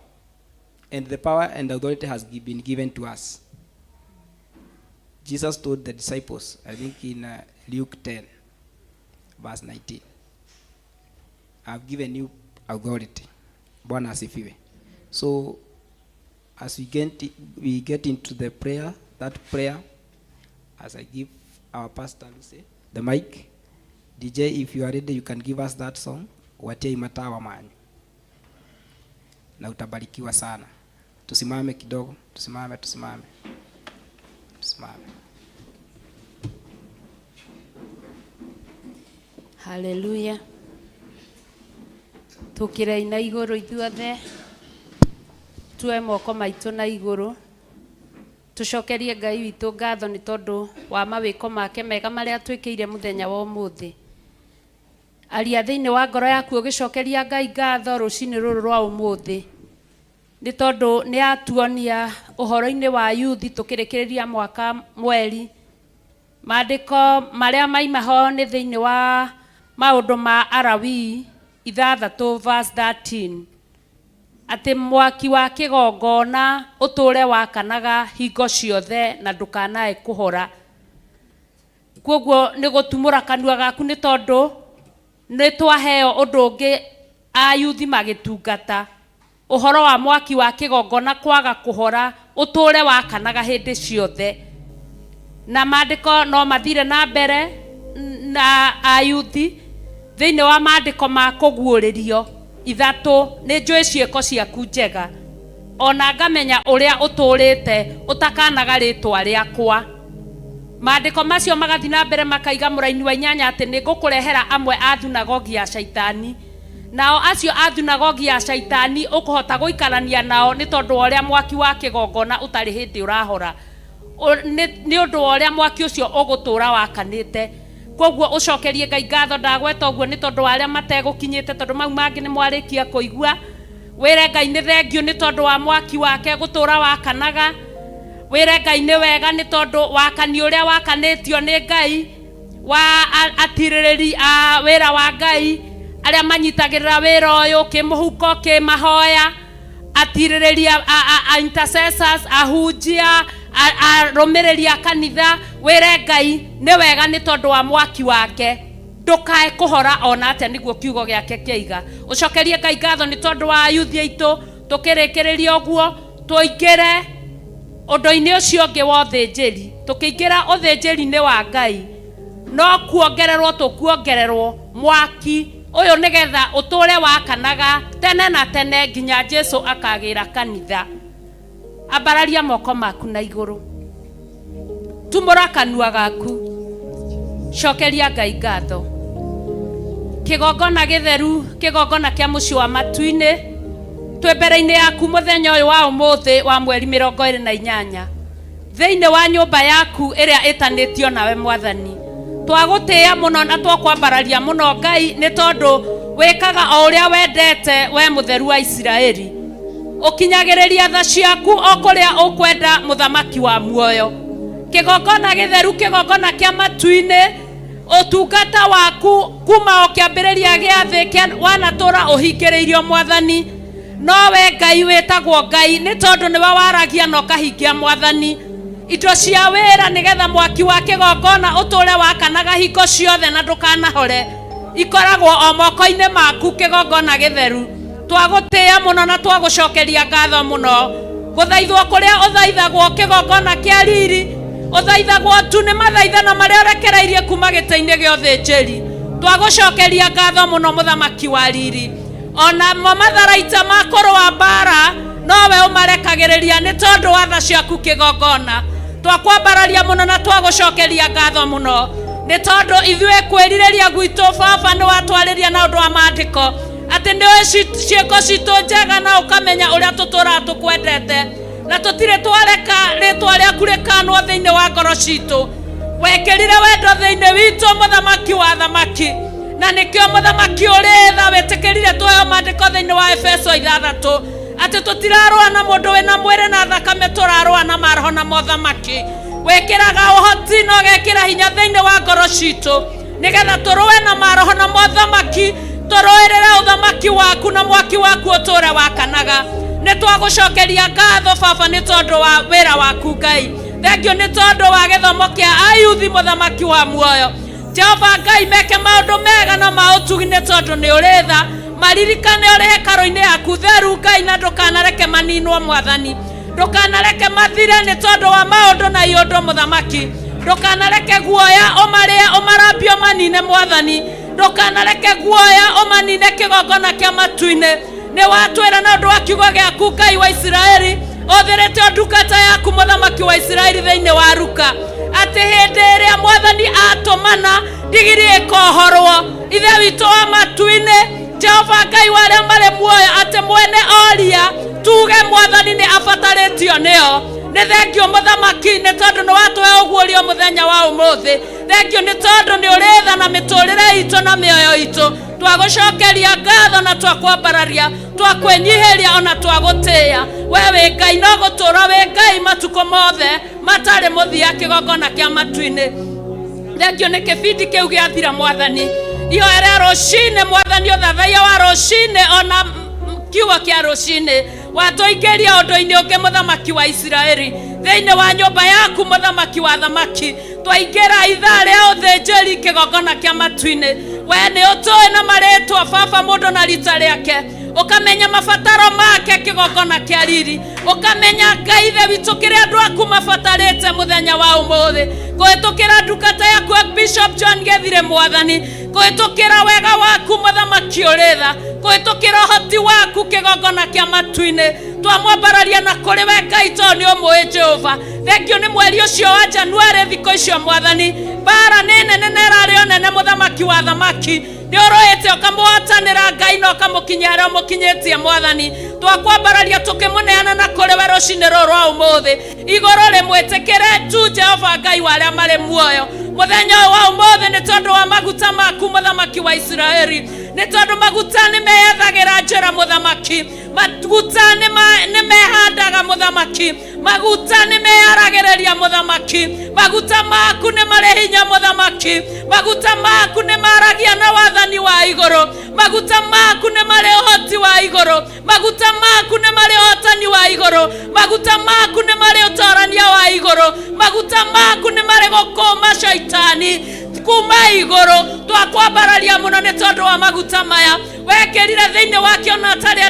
and the power and authority has been given to us, Jesus told the disciples, I think in Luke 10 verse 19, I've given you authority. Bwana asifiwe. So as we get into the prayer, that prayer, as I give our pastor Lucy the mic, DJ, if you are ready, you can give us that song, Watiai matawa manyu, na utabarikiwa sana. Tusimame kidogo, tusimame. Hallelujah. Tukire ina iguru ithuothe, tue moko maitũ na igũrũ, tucokerie Ngai witũ ngatho nĩ tondũ wa mawĩko make mega marĩa twĩkĩire mũthenya wa ũmũthĩ. Aria thĩinĩ wa ngoro yaku ũgĩcokeria Ngai ngatho rũcinĩ rũrũ rwa ũmũthĩ, nĩ tondũ nĩ atuonia ũhoro-inĩ wa youth tũkĩrĩkĩrĩria mwaka mweri. Maandĩko marĩa maimaho nĩ thĩinĩ wa maũndũ ma Alawii 6 verse 13, atĩ mwaki wa kĩgongona ũtũũre wakanaga hingo ciothe na ndũkanae kũhora. Kwoguo nĩ gũtumũra kanua gaku nĩ tondũ nĩ twaheo ũndũ ũngĩ ayuthi magĩtungata, ũhoro wa mwaki wa kĩgongona kwaga kũhora ũtũũre wakanaga hĩndĩ ciothe. Na maandĩko no mathire na mbere na ayuthi thĩinĩ wa maandĩko ma kũguũrĩrio 3, nĩ njũĩ ciĩko ciaku njega, ona ngamenya ũrĩa ũtũũrĩte ũtakanaga rĩtwa rĩakwa. Maandĩko macio magathi na mbere makaiga mũraini wa 8 atĩ nĩ ngũkũrehera amwe a thunagogi ya Shaitani, nao acio a thunagogi ya Shaitani ũkũhota gũikarania nao nĩ tondũ wa ũrĩa mwaki wa kĩgongona ũtarĩ hĩndĩ ũrahora, nĩ ũndũ wa ũrĩa mwaki ũcio ũgũtũũra wakanĩte. Kwoguo ũcokerie Ngai ngatho, ndagweta ũguo nĩ tondũ wa arĩa mategũkinyĩte, tondũ mau mangĩ nĩ mwarĩkia kũigua. Wĩre Ngai nĩ thengio nĩ tondũ wa mwaki wake gũtũũra wakanaga. Wĩre Ngai nĩ wega nĩ tondũ wakani ũrĩa wakanĩtio nĩ Ngai, wa atirĩrĩri a wĩra wa Ngai arĩa manyitagĩrĩra wĩra ũyũ kĩmũhuko kĩmahoya, atirĩrĩri a intercessors, ahunjia, arũmĩrĩri a kanitha. Wĩre Ngai nĩ wega nĩ tondũ wa mwaki wake ndukae kuhora ona atia niguo kiugo giake kiaiga. Ucokerie Ngai ngatho ni tondu wa ayuthi aitu tukirikiriria oguo tuingire undu-ini ucio ungi wa uthinjiri. Tukiingira uthinjiri-ini wa Ngai no kuongererwo tukuongererwo mwaki uyu nigetha uture wakanaga tene na tene nginya Jesu akagira kanitha. Ambararia moko maku na iguru, tumura kanua gaku, cokeria Ngai ngatho. Kigongona githeru, kigongona kia muci wa matu-ini, twi mbere-ini yaku muthenya uyu wa umuthi wa mweri 28 thiini wa nyumba yaku iria itanitio nawe Mwathani. Twagutia muno na twakwambararia muno Ngai ni tondu wikaga o uria wendete we mutheru wa Israeli. Ukinyagiriria tha ciaku o kuria ukwenda muthamaki wa muoyo. Kigongona githeru, kigongona kia matu-ini, utungata waku kuma o kiambiriria gia thi wanatura uhingiriirio Mwathani. No we Ngai witagwo Ngai ni tondu niwe waragia no kahingia Mwathani. Indo cia wira nigetha mwaki wa kigongona uture wakanaga hingo ciothe na ndukanahore ikoragwo o moko-ini maku kigongona githeru. Twagutia muno na twagucokeria ngatho muno. Guthaithwo kuria uthaithagwo kigongona kia riri, uthaithagwo tu ni mathaithano maria urekereirie kuma gita-ini gia uthinjiri. Twagucokeria ngatho muno muthamaki wa riri. Ona mo matharaita makoro wa mbara nowe umarekagiriria ni tondu wa tha ciaku kigongona. Twakwambararia muno na twagucokeria ngatho muno ni tondu ithue kwiririria gwitu Baba ni watwariria na undu wa maandiko ati niwe ciiko citu njega na ukamenya uria tutura tukwendete na tutire twareka ritwa riaku rikanwo thiini wa ngoro citu. Wekirire wendo thiini witu muthamaki wa thamaki, na nikio muthamaki uri tha witikirire tuoyo maandiko thiini wa Efeso 6 ati tutirarwa na mundu wina mwiri na thakame, turarwa na maroho na muthamaki. Wekiraga uhoti no gekira hinya thiini wa ngoro citu nigetha turwe na maroho na muthamaki, turoerera uthamaki waku na mwaki waku uture wakanaga. Ni twagucokeria ngatho Baba ni tondu wa wira waku Ngai. Thengio ni tondu wa githomo kia ayuthi muthamaki wa muoyo. Jehova Ngai meke maundu mega na mautugi ni tondu ni uri tha. Maririkane uri hekaro-ini yaku theru Ngai na ndukanareke maninwo Mwathani. Ndukanareke mathire ni tondu wa maundu na iundu muthamaki. Ndukanareke guoya umarie umarambio manine Mwathani. Ndukanareke guoya umanine kigongona kia matu-ini. Ni watwira na undu wa kiugo giaku Ngai wa Israeli uthirite ndungata yaku muthamaki wa Israeli thiini wa Luka ati hindi iria Mwathani atumana ndigiri ikohorwo ithe witu wa matu-ini. Jehova Ngai wa aria mari muoyo ati mwene oria tuge Mwathani ni abataritio nio. Ni thengio muthamaki ni tondu ni watwe uguurio muthenya wa umuthi. Thengio ni tondu ni uritha na miturire itu na mioyo itu. Twagucokeria ngatho na twakwambararia, twakwenyihiria ona twagutia. Wewe Ngai no gutura we Ngai matuko mothe matari muthia kigongona kia matu-ini. Thengio ni kibindi kiu giathira Mwathani. Iyo era rucine Mwathani uthathaiya wa rucine ona kiugo kia rucine watuingiria undu-ini ungi muthamaki wa Israeli thiini wa nyumba yaku muthamaki wa thamaki. Twaingira ithaa ria uthinjiri kigongona kia matu-ini. We ni utui na maritwa Baba mundu na rita riake, ukamenya mabataro make kigongona kia riri, ukamenya Ngai ithe witu kiria andu aku mabatarite muthenya wa umuthi kuhitukira ndungata yaku Bishop John Gethire Mwathani, kuhitukira wega waku muthamaki uritha, kuhitukira hoti waku kigongona kia matu-ini. Twamwambararia na kuri we Ngai tondu ni umui Jehova. Thengio ni mweri ucio wa Januari thiko icio Mwathani bara nene nerari onene muthamaki wa thamaki ni uroete ukamwatanira Ngai no kamukinyara mukinyetie Mwathani. Twakwambararia tukimuneana na kuri we rucini ruru wa umuthi igoro rimwitikire tu Jehova Ngai wa aria mari muoyo muthenya wa umuthi ni tondu wa maguta maku muthamaki wa Israeli. Ni tondu maguta ni meyethagira njira muthamaki, maguta ni mehandaga muthamaki, maguta ni meyaragiriria muthamaki, maguta maku ni mari hinya muthamaki, maguta maku ni maragia na wathani wa iguru, maguta maku ni mari uhoti wa iguru, maguta maku ni mari hotani wa iguru, maguta maku ni mari utorania wa iguru, maguta maku ni mari gukuma shaitani kuma iguru twakwambararia muno ni tondu wa maguta maya wekerire thiini wakio na atari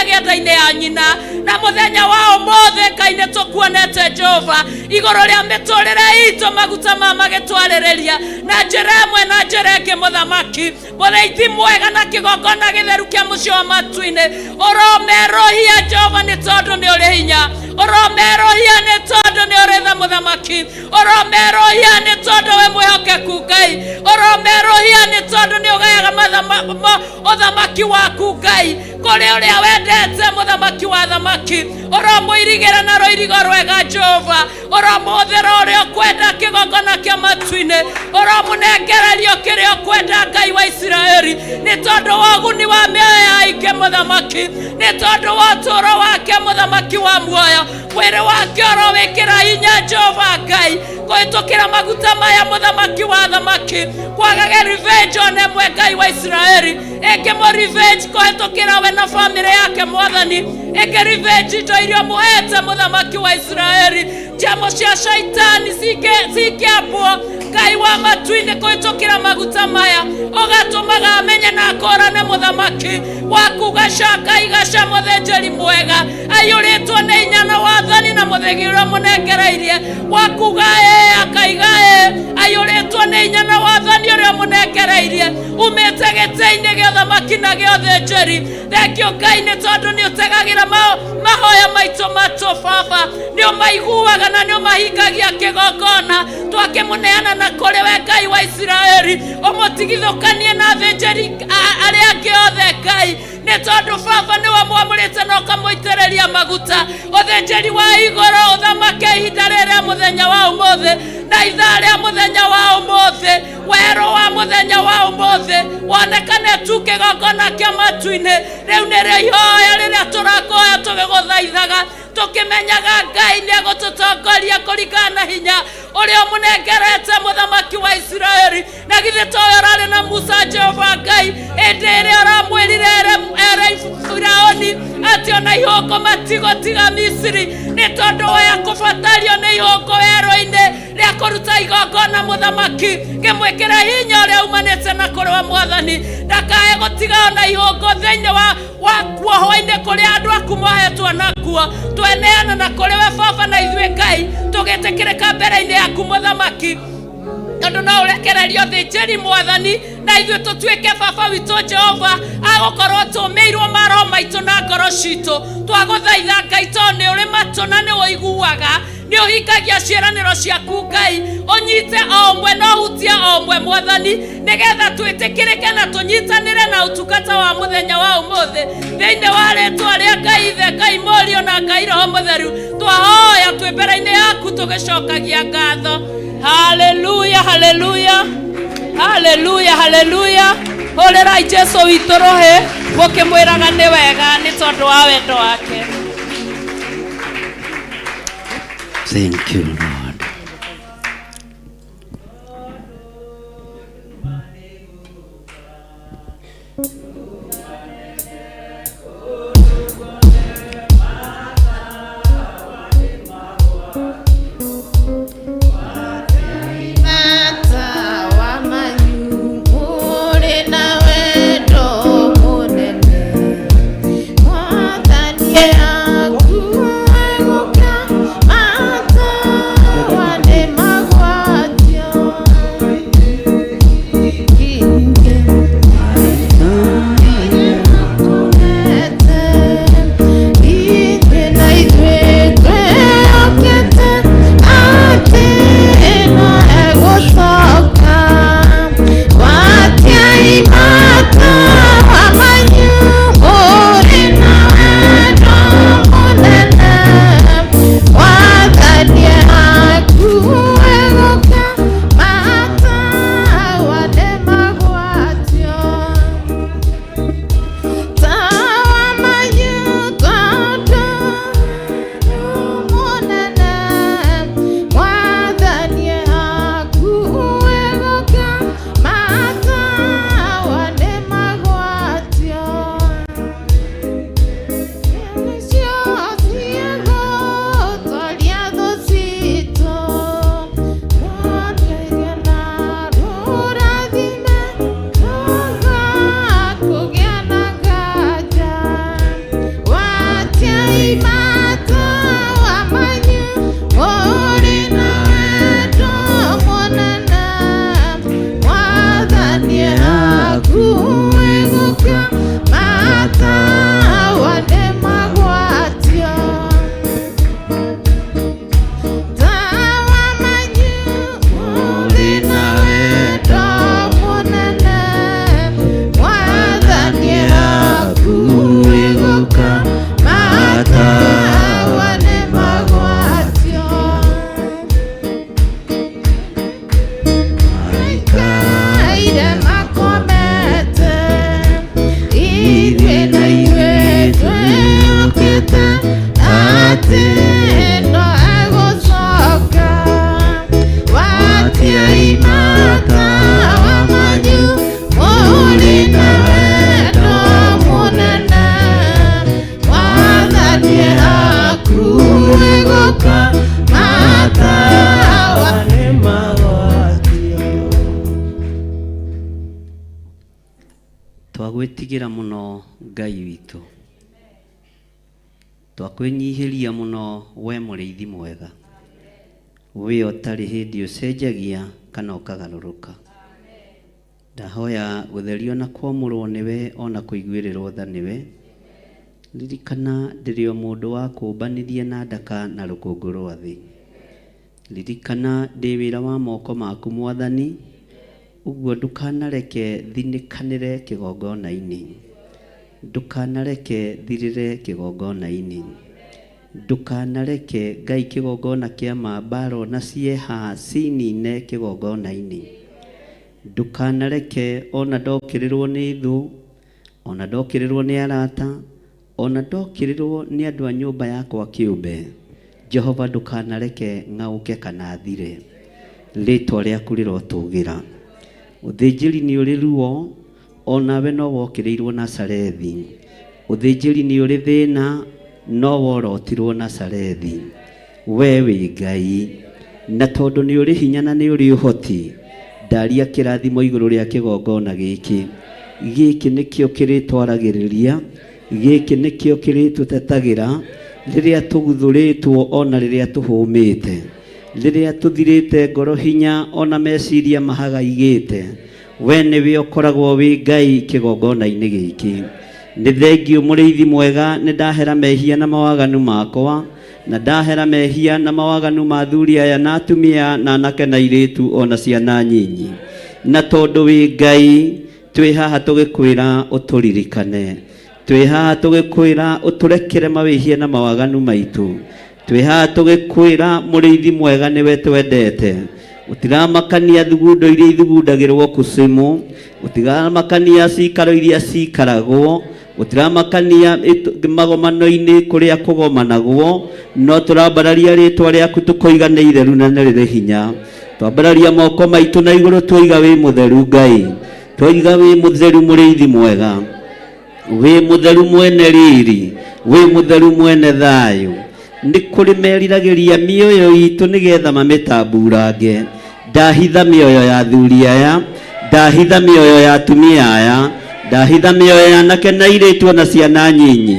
agenda-ini ya nyina na muthenya wa umuthi Ngai ni tukuonete Jehova iguru ria miturire itu maguta ma magitwaririria na njira imwe na njira ingi muthamaki muthiithi mwega na kigongona githeru kia mucio wa matu-ini uromerohia Jehova ni tondu ni uri hinya uromerohia ni tondu ni uri tha muthamaki uromerohia ni tondu we mwihokeku Ngai uromerohia ni tondu ni ugayaga uthamaki waku Ngai kuri uria wendete muthamaki wa thamaki uromuirigira na roirigo rwega Jehova uromuthira uria ukwenda kigongona kia matu-ini uromunengererio kiria ukwenda Ngai wa Israeli ni tondu wa uguni wa mioyo aingi muthamaki ni tondu wa uturo wake muthamaki wa muoyo mwiri wake urowikira hinya Jehova Ngai kuhitukira maguta maya muthamaki wa thamaki kwagage revenge one mwe Ngai wa Israeli eke mo revenge kuhitukira we na family yake mwathani eke revenge indo irio muhete muthamaki wa Israeli njamo cia shaitani sikiambwo Ngai wa matu-ini kuhitukira maguta maya ugatumaga amenye na akorane muthamaki waku gacaka igaca muthenjeri mwega ayuritwo ni inya na wathani na muthigiro munengereirie waku gae akaigae ayuritwo ni inya na wathani uria munengereirie umite gite-ini gia thamaki na gia uthenjeri thengio Ngai ni tondu ni utegagira mahoya maitu matu Baba ni umaiguaga na ni umahingagia kigongona twakimuneana na kuri we Ngai wa Israeli umutigithukanie na athenjeri aria angi othe Ngai ni tondu Baba ni we mwamurite na ukamuitereria maguta uthenjeri wa iguru uthamake ihinda riria muthenya wa umuthi na ithaa ria muthenya wa umuthi wero wa muthenya wa umuthi wonekane tu kigongona kia matu-ini riu nirio ihoya riria turakoya tugiguthaithaga tukimenyaga Ngai ni agututongoria kuringana na hinya uria munengerete muthamaki wa Israeli na githe toyo rari na Musa Jehova Ngai endere aramwirire Firaoni ati ona ihongo matigotiga Misiri ni tondu wa kubatario ni ihongo wero-ini ria kuruta igongona muthamaki ngimwikira hinya uria umanite na kuri wa mwathani ndakae gutiga ona ihongo thiini wa kuohwo-ini kuria andu aku mohetwo nakuo tweneana na kuri we Baba na ithuĩ Ngai tugitikirika mbere-ini yaku muthamaki tondu no urekererio thinjiri mwathani na ithuĩ tutuike Baba witu Jehova agukorwo tumirwo maro maitu na ngoro citu twaguthaitha Ngai tondu ni uri matu na ni uiguaga ni uhingagia ciĩranĩro ciaku Ngai unyite o ũmwe na ũhutie o ũmwe mwathani nigetha twitikirike na tunyitanire na utukata wa muthenya wa umuthi thiini wa rĩtwa rĩa Ngai Ithe Ngai Mũriũ na Ngai Roho Mũtheru twahoya twi mbere-ini yaku tugicokagia ngatho haleluya haleluya haleluya haleluya hũrĩrai Jesu witũ rũhĩ mũkĩmwĩraga nĩ wega nĩ tondũ wa wendo wake. Thank you, Lord. Yeah. twagwĩtigĩra mũno Ngai witũ, twakwĩnyihĩria mũno we mũrĩithi mwega, we ũtarĩ hĩndĩ ũcenjagia kana ũkagarũrũka. Ndahoya gũtherio na kwamũrwo nĩwe ona kũiguĩrĩrwo tha nĩwe. Ririkana ndĩrĩ o mũndũ wa kũmbanĩria na ndaka na rũkũngũ rwa thĩ. Ririkana ndĩ wĩra wa moko maku Mwathani, ũguo ndũkanareke thinĩkanĩre kĩgongona-inĩ, ndũkanareke thirĩre kĩgongona-inĩ, ndũkanareke Ngai kĩgongona kĩa mambaro na cieha cinine kĩgongona-inĩ, ndũkanareke ona ndokĩrĩrwo nĩ thũ, ona ndokĩrĩrwo nĩ arata, ona ndokĩrĩrwo nĩ andũ a nyũmba yakwa kĩũmbe. Jehova ndũkanareke ng'aũke kana thire, rĩtwa rĩaku rĩrotũgĩra. Ũthĩnjĩri nĩ ũrĩ ruo, onawe no wokĩrĩirwo Nazarethi. Ũthĩnjĩri nĩ ũrĩ thĩna, no worotirwo Nazarethi. We wĩ Ngai, na tondũ nĩ ũrĩ hinya na nĩ ũrĩ ũhoti, ndaria kĩrathimo igũrũ rĩa kĩgongona gĩkĩ. Gĩkĩ nĩkĩo kĩrĩtwaragĩrĩria, gĩkĩ nĩkĩo kĩrĩtũtetagĩra rĩrĩa tũguthũrĩtwo ona rĩrĩa tũhũmĩte, rĩrĩa tũthirĩte ngoro hinya ona meciria mahagaigĩte. We nĩwe ũkoragwo wĩ Ngai kĩgongona-inĩ gĩkĩ. Nĩ thengiũ mũrĩithi mwega, nĩ ndahera mehia na mawaganu makwa, na ndahera mehia na mawaganu ma athuri aya na atumia na anake na airĩtu ona ciana nyinyi. Na tondũ wĩ Ngai, twĩ haha tũgĩkwĩra ũtũririkane, twĩ haha tũgĩkwĩra ũtũrekere mawĩhia na mawaganu maitũ, twĩ haha tũgĩkwĩra mũrĩithi mwega nĩwe twendete. Ũtiramakania thugundo iria ithugundagĩrwo kusimu, ũtiramakania cikaro iria cikaragwo, ũtiramakania magomano-inĩ kũrĩa kũgomanagwo, no tũrambararia rĩtwa rĩaku tũkoiga nĩ itheru na nĩ rĩrĩ hinya. Twambararia moko maitũ na igũrũ twoiga wĩ mũtheru Ngai, twoiga wĩ mũtheru mũrĩithi mwega, wĩ mũtheru mwene riri, wĩ mũtheru mwene thayũ. Nĩ kũrĩ meriragĩria mĩoyo itũ nĩgetha mamĩtamburange. Ndahitha mĩoyo ya athuri aya, ndahitha mĩoyo ya atumia aya, ndahitha mĩoyo ya anake na airĩtu ona ciana nyinyi.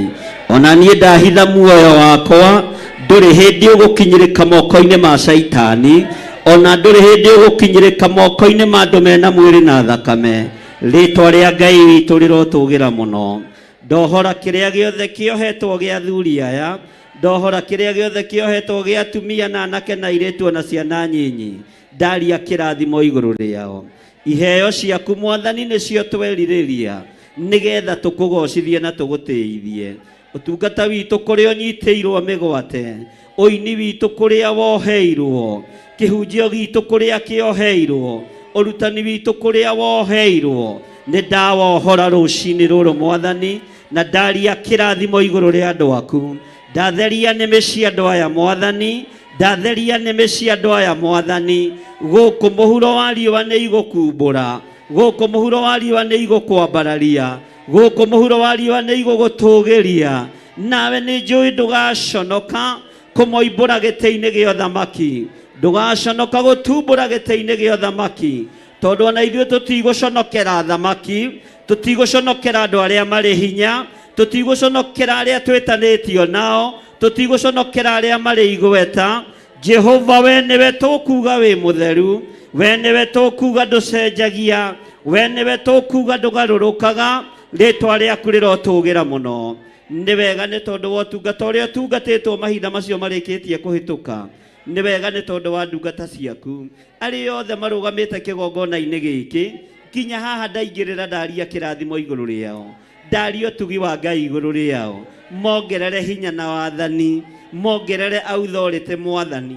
Ona niĩ ndahitha muoyo wakwa, ndũrĩ hĩndĩ ũgũkinyĩrĩka moko-inĩ ma Caitani, ona ndũrĩ hĩndĩ ũgũkinyĩrĩka moko-inĩ ma andũ mena mwĩrĩ na thakame. Rĩtwa rĩa Ngai witũ rĩrotũgĩra mũno. Ndohora kĩrĩa gĩothe kĩohetwo gĩa athuri aya, ndohora kĩrĩa gĩothe kĩohetwo gĩa atumia na anake na airĩtu ona ciana nyinyi. Ndaria kĩrathimo igũrũ rĩao. Iheo ciaku Mwathani nĩcio twerirĩria, nĩgetha tũkũgocithie na tũgũtĩithie. Ũtungata witũ kũrĩa ũnyitĩirwo mĩgwate, ũini witũ kũrĩa woheirwo, kĩhunjio gitũ kũrĩa kĩoheirwo, ũrutani witũ kũrĩa woheirwo. Nĩ ndawohora rũcinĩ rũrũ Mwathani, na ndaria kĩrathimo igũrũ rĩa andũ aku. Ndatheria nĩmĩ cia andũ aya Mwathani, ndatheria nĩmĩ cia andũ aya Mwathani. Gũkũ mũhuro wa riũa nĩ igũkumbũra, gũkũ mũhuro wa riũa nĩ igũkwambararia, gũkũ mũhuro wa riũa nĩ igũgũtũgĩria. Nawe nĩ njũĩ ndũgaconoka kũmoimbũra gĩtĩ-inĩ gĩa ũthamaki, ndũgaconoka gũtumbũra gĩtĩ-inĩ gĩa ũthamaki, tondũ ona ithuĩ tũtigũconokera athamaki, tũtigũconokera andũ arĩa marĩ hinya, tũtigũconokera arĩa twĩtanĩtio nao, tũtigũconokera arĩa marĩ igweta. Jehova, we nĩwe tũkuga wĩ mũtheru, we nĩwe tũkuga ndũcenjagia, we nĩwe tũkuga ndũgarũrũkaga. Rĩtwa rĩaku rĩrotũgĩra mũno. Nĩ wega nĩ tondũ wa ũtungata ũrĩa ũtungatĩtwo mahinda macio marĩkĩtie kũhĩtũka. Nĩ wega nĩ tondũ wa ndungata ciaku arĩa othe marũgamĩte kĩgongona-inĩ gĩkĩ. Kinya haha ndaingĩrĩra ndaria kĩrathimo igũrũ rĩao, ndaria ũtugi wa Ngai igũrũ rĩao. Mongerere hinya na wathani, mongerere authority Mwathani,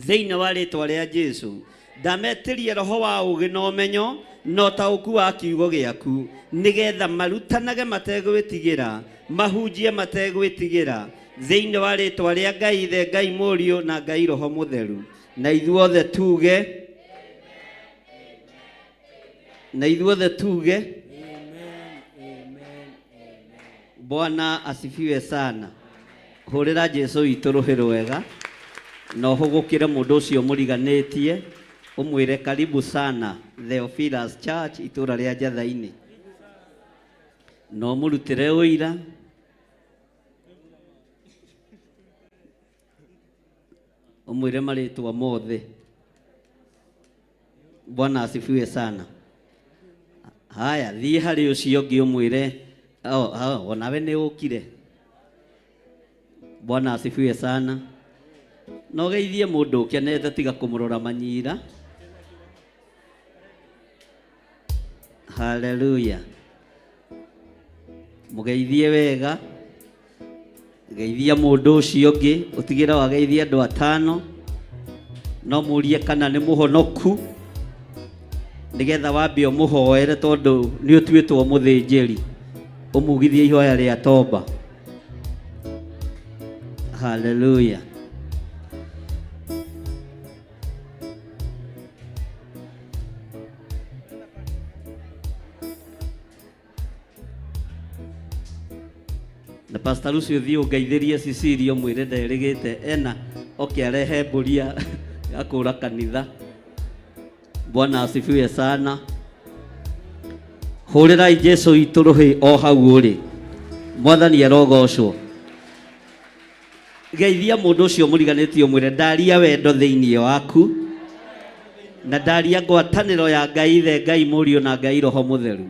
thĩinĩ wa rĩtwa rĩa Jesũ. Ndametĩria roho wa ũgĩ na ũmenyo na ũtaũku wa kiugo gĩaku, nĩgetha marutanage mategwĩtigĩra, mahunjie mategwĩtigĩra, thĩinĩ wa rĩtwa rĩa Ngai Ithe, Ngai Mũriũ na Ngai Roho Mũtheru. Na ithuothe tuge, na ithuothe tuge Bwana asifiwe sana. Hũrĩra Jesũ witũ rũhĩ rwega, na ũhũgũkĩre mũndũ ũcio mũriganĩtie, ũmwĩre karibu sana Theophilus Church itũra rĩa Njatha-inĩ. no mũrutĩre ũira ũmwĩre marĩtwa mothe. Bwana asifiwe sana. Haya, thiĩ harĩ ũcio ũngĩ ũmwĩre onawe nĩ ũkire. Bwana asifiwe sana. No geithie mũndũ ũkenete tiga kũmũrora manyira. Hallelujah. Mũgeithie wega. Geithia mũndũ ũcio ũngĩ, ũtigĩre wageithia andũ atano. No mũrie kana nĩ mũhonoku, nigetha wambe ũmũhoere tondũ nĩ ũtuĩtwo mũthĩnjĩri. Ũmugithie ihoya rĩa toba. Hallelujah. Na Pastor Lucio thiĩ ũngeithĩrie Cecilia mwĩre nderĩgĩte ena arehe mbũria ya kũra kanitha. Bwana asifiwe sana. Hũrĩrai Jesũ witũ rũhĩ o hau ũrĩ. Mwathani arogocwo. Geithia mũndũ ũcio mũriganĩtie ũmwĩre ndaria wendo thĩinĩ waku, na ndaria ngwatanĩro ya Ngai Ithe, Ngai Mũriũ na Ngai Roho Mũtheru.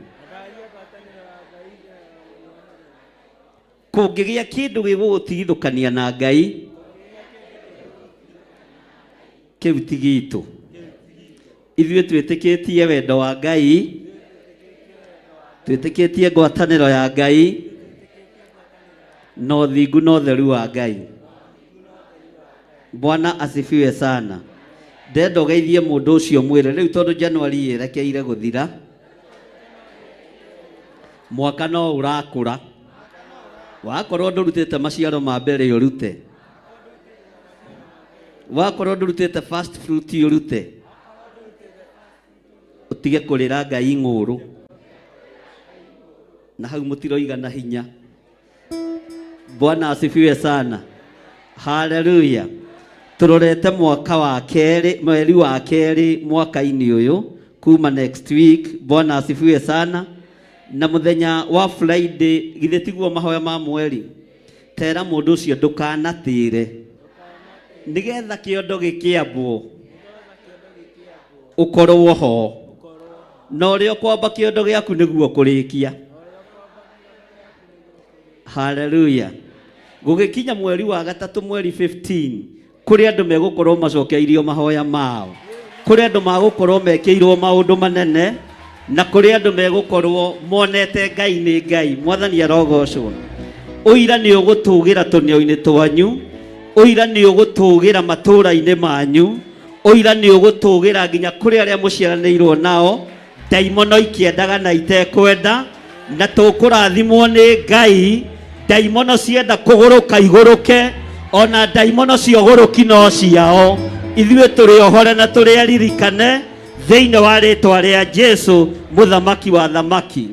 Kũngĩgĩa kĩndũ gĩgũgũtigithũkania na Ngai, kĩu ti gitũ. Ithuĩ twĩtĩkĩtie wendo wa Ngai, twĩtĩkĩtie ngwatanĩro ya Ngai, no thingu no theru wa Ngai. Bwana asifiwe sana. Ndenda ũgeithie mũndũ ũcio mwĩre rĩu tondũ Januari yerekeire gũthira, mwaka no ũrakũra. Wakorwo ndũrutĩte maciaro ma mbere ũrute. Wakorwo ndũrutĩte first fruit ũrute. Utige kũrĩra Ngai ng'ũrũ. Na hau mũtiroiga na hinya. Bwana asifiwe sana. Hallelujah. Turorete mwaka wa kerĩ, mweri wa kerĩ mwaka-inĩ ũyũ kuma next week. Bwana asifiwe sana. Na muthenya wa Friday githĩ tiguo mahoya ma mweri. Tera mũndũ ũcio ndũkanatĩre, nigetha kĩondo gĩkĩambwo ũkorwo ho. No rĩo kwamba kĩondo gĩaku nĩguo kũrĩkia. Hallelujah. Gũgĩkinya mweri wa gatatũ, mweri 15, kũrĩ andũ megũkorwo macokeirio mahoya mao, kũrĩ andũ magũkorwo mekĩirwo maũndũ manene, na kũrĩ andũ megũkorwo monete Ngai nĩ Ngai. Mwathani arogocwo. Ũira nĩ ũgũtũgĩra tũnĩo-inĩ twanyu, ũira nĩ ũgũtũgĩra matũũra-inĩ manyu, ũira nĩ ũgũtũgĩra nginya kũrĩ arĩa mũciaranĩirwo nao, ndaimono ikĩendaga na itekwenda, na tũkũrathimwo nĩ Ngai. Ndaimono cienda kũgũrũka igũrũke, ona ndaimono ciogũrũki no ciao. Ithuĩ tũrĩ ohore na tũrĩ aririkane thĩinĩ wa rĩtwa rĩa Jesũ, mũthamaki wa thamaki.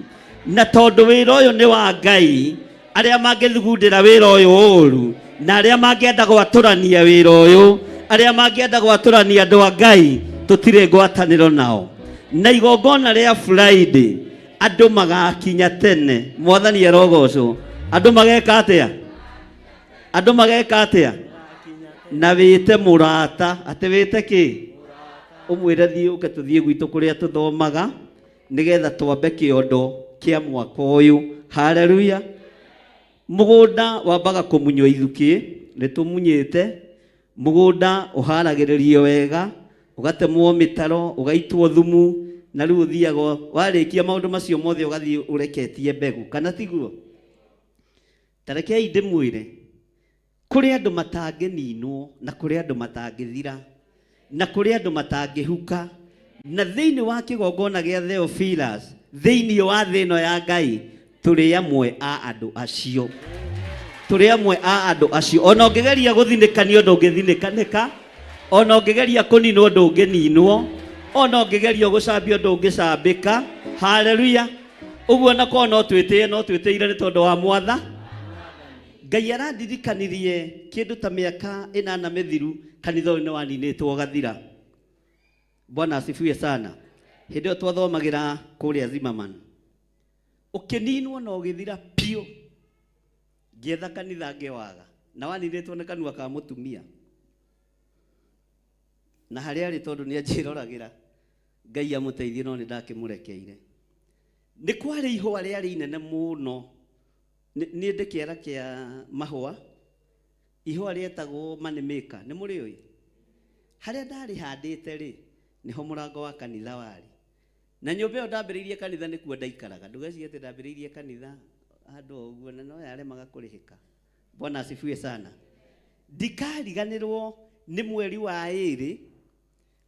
Na tondũ wĩra ũyũ nĩ wa Ngai, arĩa mangĩthugundĩra wĩra ũyũ ũũru, na arĩa mangĩenda gwatũrania wĩra ũyũ, arĩa mangĩenda gwatũrania andũ a Ngai, tũtirĩ ngwatanĩro nao. Na igongona rĩa Friday andũ magakinya tene. Mwathani arogocwo. Andũ mageka atĩa? Andũ mageka atĩa? Na wĩte mũrata. Atĩ wĩte kĩ? Ũmwĩre thiĩ ũke tũthiĩ gwitũ kũrĩa tũthomaga, nigetha twambe kĩondo kĩa mwaka ũyũ. Hallelujah. Mũgũnda wambaga kũmunywo ithukĩ, nĩ tũmunyĩte. Mũgũnda ũharagĩrĩrio wega, ũgatemwo mĩtaro, ũgaitwo thumu, na rĩu ũthiaga warĩkia maũndũ macio mothe ũgathiĩ ũreketie mbegũ, kana tiguo? Tarekei ndĩmwĩre, kũrĩ andũ matangĩninwo, na kũrĩ andũ matangĩthira, na kũrĩ andũ matangĩhuka. Na thĩinĩ wa kĩgongona gĩa Theophilus, thĩinĩ wa thĩ ĩno ya Ngai, tũrĩ amwe a andũ acio. Tũrĩ amwe a andũ acio. Ona ũngĩgeria gũthinĩkanio ndũngĩthinĩkanĩka, ona ũngĩgeria kũninwo ndũngĩninwo, ona ũngĩgeria gũcambio ndũngĩcambĩka. Hallelujah. Ũguo nakorwo no twĩtĩe, no twĩtĩire nĩ tondũ wa Mwatha. Ngai arandirikanirie kĩndũ ta mĩaka 8 mĩthiru kanitha ũyũ nĩ waninĩtwo gathira. Bwana asifiwe sana. Hĩndĩ ĩyo twathomagĩra kũrĩa Zimmerman. Ukininwo na ugithira pio. Ngietha kanitha ngewaga. Na waninitwo nĩ kanua ka mũtumia. Na harĩa arĩ tondũ nĩ anjĩroragira. Ngai amũteithie no nĩ ndakĩmũrekeire. Nĩ kwarĩ ihũa rĩarĩ inene mũno. Nĩ ndĩkĩara kĩa mahũa. Ihũa rĩetagwo manĩmĩka. Nĩ mũrĩ ũĩ? Harĩa ndarĩ handĩte rĩ, niho mũrango wa kanitha warĩ. Na nyũmba ĩyo ndambĩrĩirie kanitha nĩ kuo ndaikaraga. Ndũgecirie atĩ ndambĩrĩirie kanitha handũ ũguo na no yaremaga kũrĩhĩka. Bwana asifiwe sana. Ndikariganĩrwo nĩ mweri wa 2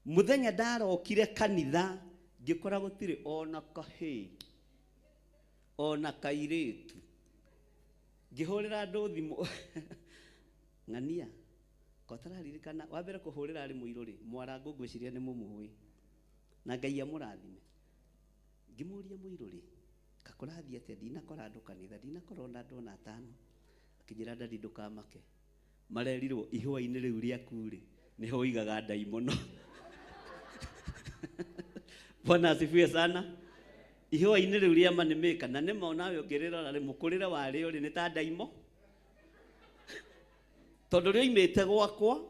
mũthenya ndarokire kanitha ngĩkora gũtirĩ ona kahĩĩ ona kairĩtu. Ngĩhũrĩra andũ thimũ ng'ania kotararirikana wa mbere kũhũrĩra arĩ mũirũrĩ mwarangu ngwĩciria nĩ mũmũĩ na Ngai amũrathime. Ngĩmũria mũirũrĩ kakũrathia atĩa ndinakora andũ kanitha ndinakora ona andũ na 5. Akĩnjĩra ndadi ndũkamake marerirwo ihũa-inĩ rĩu rĩaku rĩ nĩho igaga ndaimono. Bwana asifiwe sana. Ihũa-inĩ rĩu rĩa manĩmĩka na nĩma nawe ũngĩrĩrora rĩ mũkũrĩre warĩo rĩ nĩ ta ndaimo. Tondũ rĩoimĩte gwakwa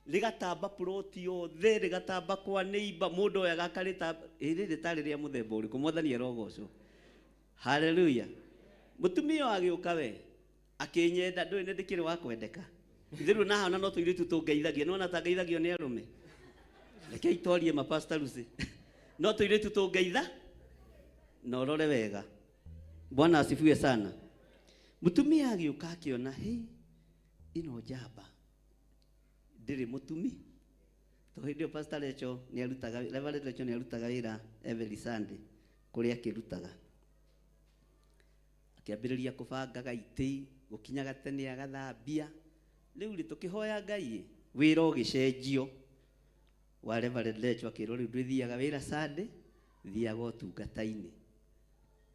rĩgatamba ploti yothe rĩgatamba kwa neighbor mũndũ oya gakarĩta ĩrĩ rĩtarĩ rĩa mũthemba ũrĩkũ mwathani arogocwo. Hallelujah. Mũtumia agĩũka we akĩnyenda ndũĩ nĩ ndĩkĩrĩ wa kwendeka. Itherũ na hana no tũirĩtu tũngeithagia no na tangeithagio nĩ arũme. Reke itorie mapasta Lucy. No tũirĩtu tũngeitha na ũrore wega. Bwana asifiwe sana. Mũtumia agĩũka akĩona ino njamba ndĩrĩ mũtumi. Tondũ hĩndĩ ĩyo pastor Lecho nĩ arutaga Reverend Lecho nĩ arutaga wĩra every Sunday kũrĩa akĩrutaga. Akĩambĩrĩria kũbangaga itĩ gũkinyaga tene agathambia. Rĩu tũkĩhoya Ngai wĩra ũgĩcenjio. Wa Reverend Lecho akĩrwo rĩu ndwĩthiaga wĩra Sunday thiaga ũtungata-inĩ.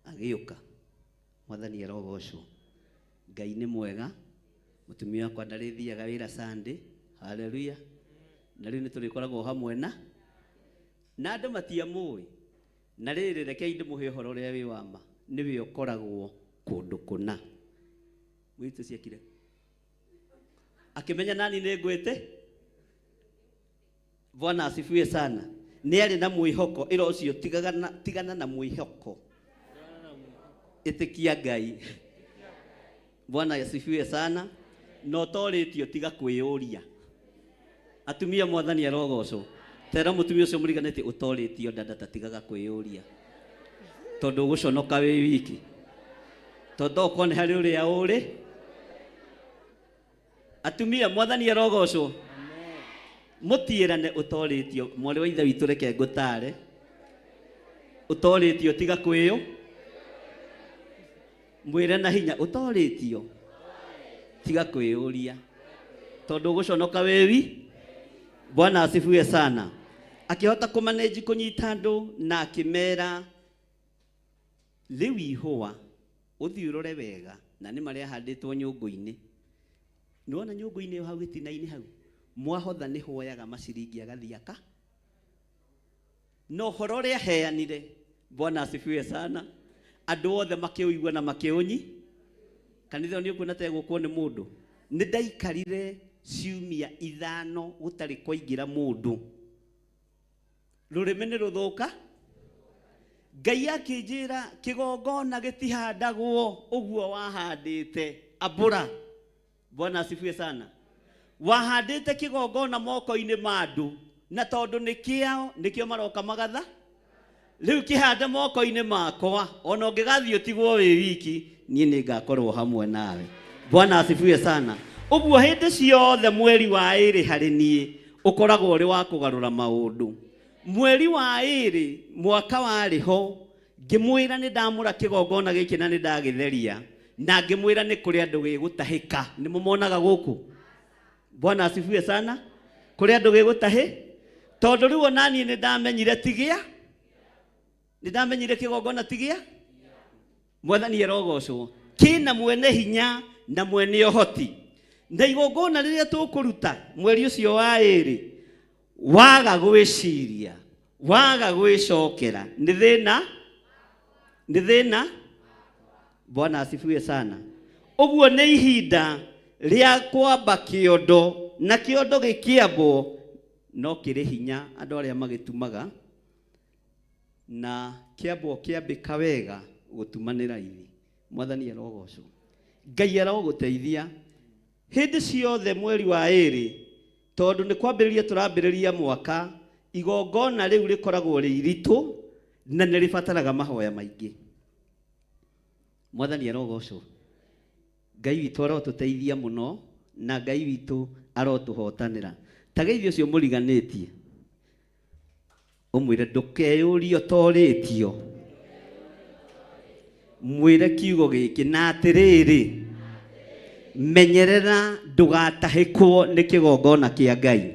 Agĩũka mwathani arogocwo. Ngai nĩ mwega. Mũtumia wakwa ndarĩthiaga wĩra Sunday. Hallelujah. Na rĩu nĩ tũrĩkoragwo hamwe na andũ matiamũĩ. Na rĩrĩ rekei ndĩmũhe ũhoro ũrĩa wĩ wa ma. Nĩwe ũkoragwo kũndũ kũna. Wĩtũ ciakire. Akĩmenya nani nĩ ngwĩte. Bwana asifiwe sana. Nĩ arĩ na mwĩhoko ĩro ũcio tigana na mwĩhoko. Ĩtĩkia Ngai. Bwana asifiwe sana. No torĩtio tiga kwĩyũria. Atumia mwathani arogocwo. Tera mũtumia ũcio mũriganĩtie ũtorĩtio ndanda tigaga kwĩyũria. Tondũ ũgũconoka wĩ wiki. Tondũ okone harĩ ũrĩa ũrĩ. Atumia mwathani arogocwo. Mũtiĩrane ũtorĩtio mwarĩ wa ithe witũ reke ngũtare. Ũtorĩtio tiga kwĩyũ. Mwĩre na hinya ũtorĩtio tiga kwĩyũria. Tondũ ũgũconoka wĩwi. Bwana asifiwe sana. Akĩhota kũmanage kũnyita andũ na akĩmera rĩu ihũa ũthiũrũre wega na nĩ marĩa handĩtwo nyũngũ-inĩ. Nĩwona nyũngũ-inĩ ĩyo hau gĩtina-inĩ hau mwahotha nĩ hoyaga maciringi agathiaka. No ũhoro ũrĩa heanire. Bwana asifiwe sana. Andũ othe makĩũigua na makĩũnyi. Kanitha nĩ ũkuona tegũkwo nĩ mũndũ. Nĩ ndaikarire ciumia 5 gũtarĩ kũingĩra mũndũ. Rũrĩmĩ nĩ rũthũka. Ngai akĩnjĩra kĩgongona gĩtihandagwo ũguo wahandĩte ambũra. Bwana asifiwe sana. Wahandĩte kĩgongona moko-inĩ ma andũ na tondũ nĩkĩo maroka magatha. Rĩu kĩhande moko-inĩ makwa ona ũngĩgathiĩ ũtigwo wĩ wiki niĩ nĩ ngakorwo hamwe nawe. Bwana asifiwe sana. Ũguo hĩndĩ ciothe mweri wa 2 harĩ niĩ ũkoragwo ũrĩ wa kũgarũra maũndũ. Mweri wa 2 mwaka warĩ ho ngĩmwĩra nĩ ndamũra kĩgongona gĩkĩ na nĩ ndagĩtheria na ngĩmwĩra nĩ kũrĩ andũ gĩgũtahĩka. Nĩ mũmonaga gũkũ. Bwana asifiwe sana. Kũrĩ andũ gĩgũtahĩ. Tondũ rĩu ona niĩ nĩ ndamenyire tigĩa. Nĩ ndamenyire kĩgongona tigĩa. Mwathani arogocwo. Kĩna mwene hinya na mwene ũhoti. Na igongona rĩrĩa tũkũruta mweri ũcio wa 2 waga gwĩciria waga gwĩcokera nĩ thĩna Bwana asifiwe sana. Uguo nĩ ihinda rĩa kwamba kĩondo, na kĩondo gĩkĩambwo no kĩrĩ hinya andũ arĩa magĩtumaga, na kĩambwo kĩambĩka wega gũtuma nĩ raithi. Mwathani arogocwo. Ngai arogũteithia hĩndĩ ciothe mweri wa ĩrĩ, tondũ nĩ kwambĩrĩria tũrambĩrĩria mwaka, igongona rĩu rĩkoragwo rĩ iritũ na nĩ rĩbataraga mahoya maingĩ. Mwathani arogocwo. Ngai witũ arotũteithia mũno, na Ngai witũ arotũhotanĩra. Ta geithio ũcio mũriganĩtie, ũmwĩre ndũkeyũrie ũtorĩtio, mwĩre kiugo gĩkĩ na atĩrĩrĩ, menyerera ndũgatahĩkwo nĩ kĩgongona kĩa Ngai.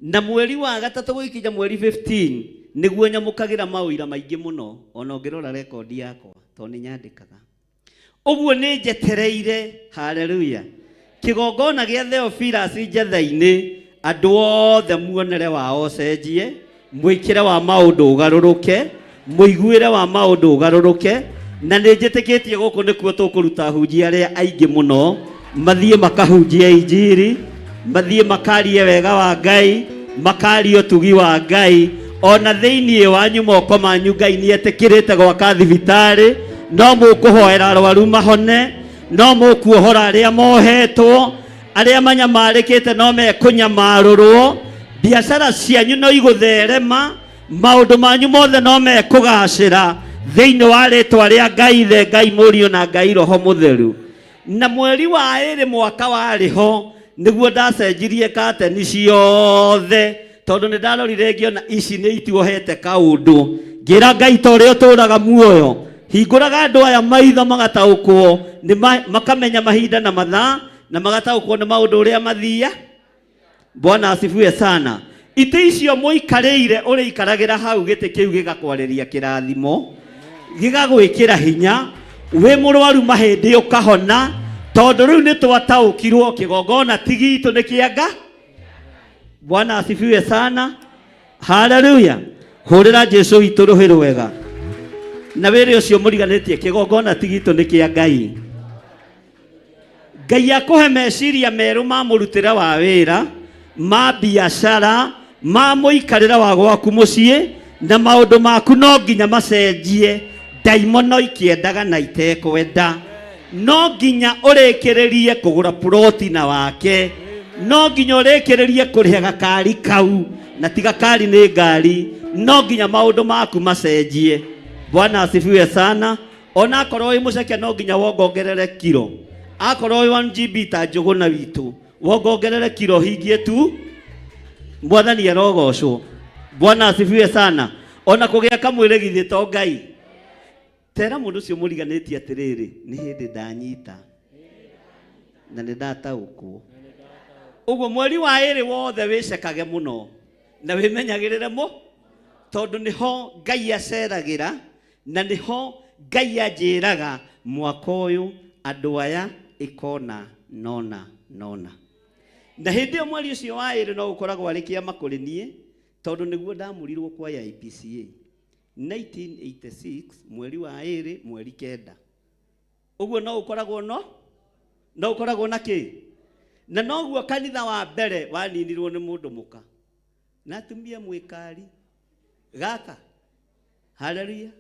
Na mweri wa gatatũ gũkinya mweri 15 nĩguo nyamũkagĩra maũira maingĩ mũno, ona ũngĩrora rekondi yakwa tondũ nĩ nyandĩkaga. Ũguo nĩ njetereire, haleluya, kĩgongona gĩa Theophilus Njatha-inĩ, andũ othe muonere wao cenjie, mwĩkĩre wa maũndũ ũgarũrũke, mũiguĩre wa maũndũ ũgarũrũke, na nĩ njĩtĩkĩtie gũkũ nĩkuo tũkũruta hunjia arĩa aingĩ mũno, mathiĩ makahunjia injiri, mathiĩ makarie wega wa Ngai, makarie ũtugi wa Ngai. Ona thĩinĩ wanyu moko manyu Ngai nĩ etĩkĩrĩte gwaka thibitarĩ, no mũkũhoera arwaru mahone, no mũkuohora arĩa mohetwo, arĩa manyamarĩkĩte no mekũnyamarũrwo, biacara cianyu no igũtherema, maũndũ manyu mothe no mekũgacĩra thĩinĩ wa rĩtwa rĩa Ngai Ithe, Ngai Mũriũ na Ngai Roho Mũtheru. Na mweri wa ĩrĩ mwaka warĩho nĩguo ndacenjirie kateni ciothe, tondũ nĩ ndarorire ngĩona ici nĩ ituohete kaũndũ. Ngĩra Ngai ta ũrĩa ũtũũraga muoyo, hingũraga andũ aya maitho magataũkwo, makamenya mahinda na mathaa, na magataũkwo nĩ maũndũ ũrĩa mathia. Bwana asifiwe sana. Itĩ icio mũikarĩire ũrĩikaragĩra hau gĩtĩ kĩu gĩgakwarĩria kĩrathimo, gĩgagwĩkĩra hinya, wĩ mũrwaru mahĩndĩ ũkahona, tondũ rĩu nĩ twataũkirwo kĩgongona ti gitũ nĩ kĩa Ngai. Bwana asifiwe sana. Haleluya. Hũrĩra Jesũ witũ rũhĩ rwega. Na wĩrĩ ũcio mũriganĩtie, kĩgongona ti gitũ nĩ kĩa Ngai. Ngai akũhe meciria merũ ma mũrutĩre wa wĩra, ma biacara, ma mũikarĩra wa gwaku mũciĩ, na maũndũ maku no nginya macenjie. Ndaimono ikĩendaga na itekwenda, no nginya ũrĩkĩrĩrie kũgũra ploti na wake, no nginya ũrĩkĩrĩrie kũrĩha gakari kau, na ti gakari nĩ ngari, no nginya maũndũ maku macenjie. Bwana asifiwe sana. Ona akorwo wĩ mũceke no nginya wongongerere kilo, akorwo wĩ 1GB ta Njũgũna witũ wongongerere kilo hingie tu. Mwathani arogocwo. Bwana asifiwe sana. Ona kũgĩa kamwĩrĩ githĩ to Ngai. Tera mũndũ ũcio mũriganĩtie atĩrĩrĩ, nĩ hĩndĩ ndanyita na nĩ ndataũkwo. Ũguo mweri wa ĩrĩ wothe wĩcekage mũno na wĩmenyagĩrĩre tondũ nĩho Ngai aceragĩra, na nĩho Ngai anjĩraga mwaka ũyũ andũ aya ikona nona. Na hĩndĩ ĩyo mweri ũcio wa ĩrĩ no ũkoragwo arĩ kĩama kũrĩ niĩ, tondũ nĩguo ndamũrirwo kwa ya IPCA 1986 mweri wa ĩrĩ mweri 9. Ũguo no ũkoragwo na kĩ? Na noguo kanitha wa mbere waninirwo nĩ mũndũ mũka na atumia mwĩkari gaka. Haleluya.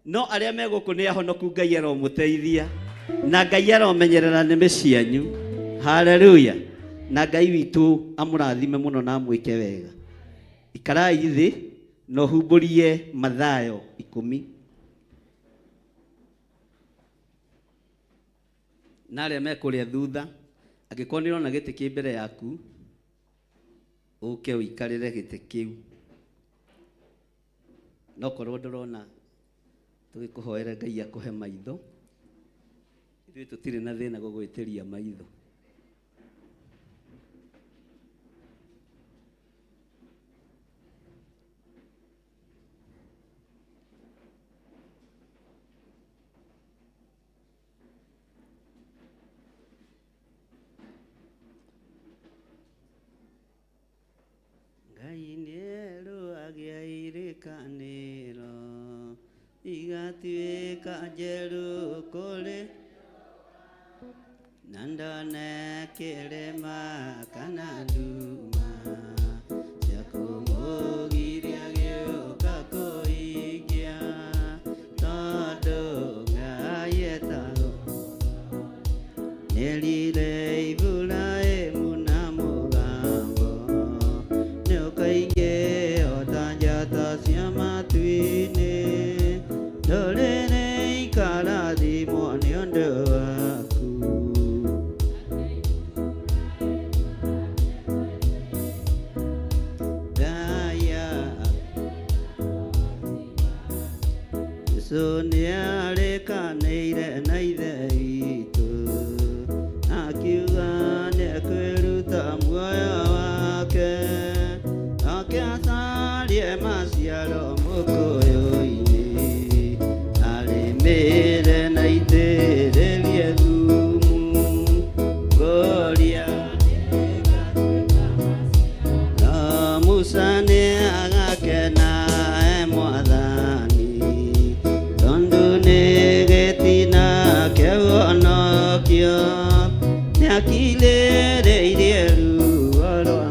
No arĩa megũkũ nĩ ahonoku, Ngai aromũteithia na Ngai aromenyerera nĩmĩ cianyu. Haleluya. Na Ngai witũ amũrathime mũno na mwĩke wega. Ikarai thĩ na ũhumbũrie Mathayo 10. Na arĩa mekũrĩa thutha, angĩkorwo nĩ ũrona gĩtĩ kĩ mbere yaku, ũke ũikarĩre gĩtĩ kĩu. No korwo ndũrona, tũgĩkũhoera Ngai akũhe maitho. Ithuĩ tũtirĩ na thĩna gũgwĩtĩria maitho. gatuĩka njerũ kũrĩ na ndone kĩrĩma kana nduma cia kũmũgiria gĩũka kũhingia tondũ Ngai etagwo nĩerire Iburahĩmu na mũgambo nĩũkaingĩha ta njata cia matu-inĩ ndũrĩrĩ ikarathimwo nĩ ũndũ waku. Jesũ nĩarĩkanĩire na ithe witũ akiuga nĩekwĩruta muoyo wake oke acarie maciaro mũkũyũ-inĩ arĩmĩre na itĩrĩrie thumu ngoria na Musa nĩagakena Mwathani tondũ nĩ gĩtina kĩa ũhonokio nĩakirĩrĩirie ruo rwa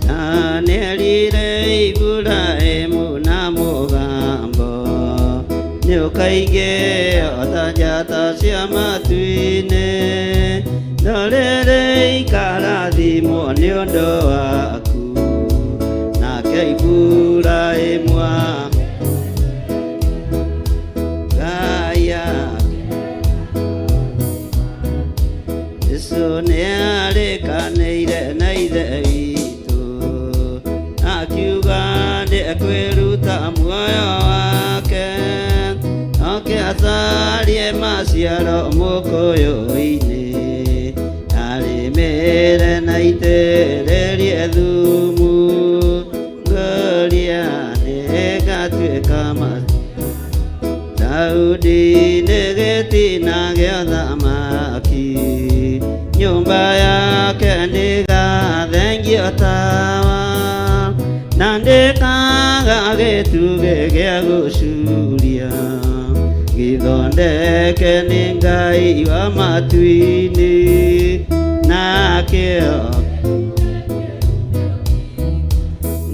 na nĩerire Iburahĩmu na mũgambo nĩũkaingĩha ta njata cia matu-inĩ ndũrĩrĩ ikarathimwo nĩ ũndũ waku. Nake Iburahĩmu Ngai Jesũ nĩarĩkanĩire na ithe witũ akiuga nĩekwĩruta muoyo wake oke acarie maciaro mũkũyũ-inĩ arĩmĩre na itĩrĩrie thumu ngoria nĩgatuĩka Daudi nĩ gĩtina gĩa ũthamaki nyũmba yake ndĩgathengio tawa na ndĩkaga gĩtugĩ gĩa gũcuria gĩthondeke nĩ Ngai wa matu-inĩ nakĩo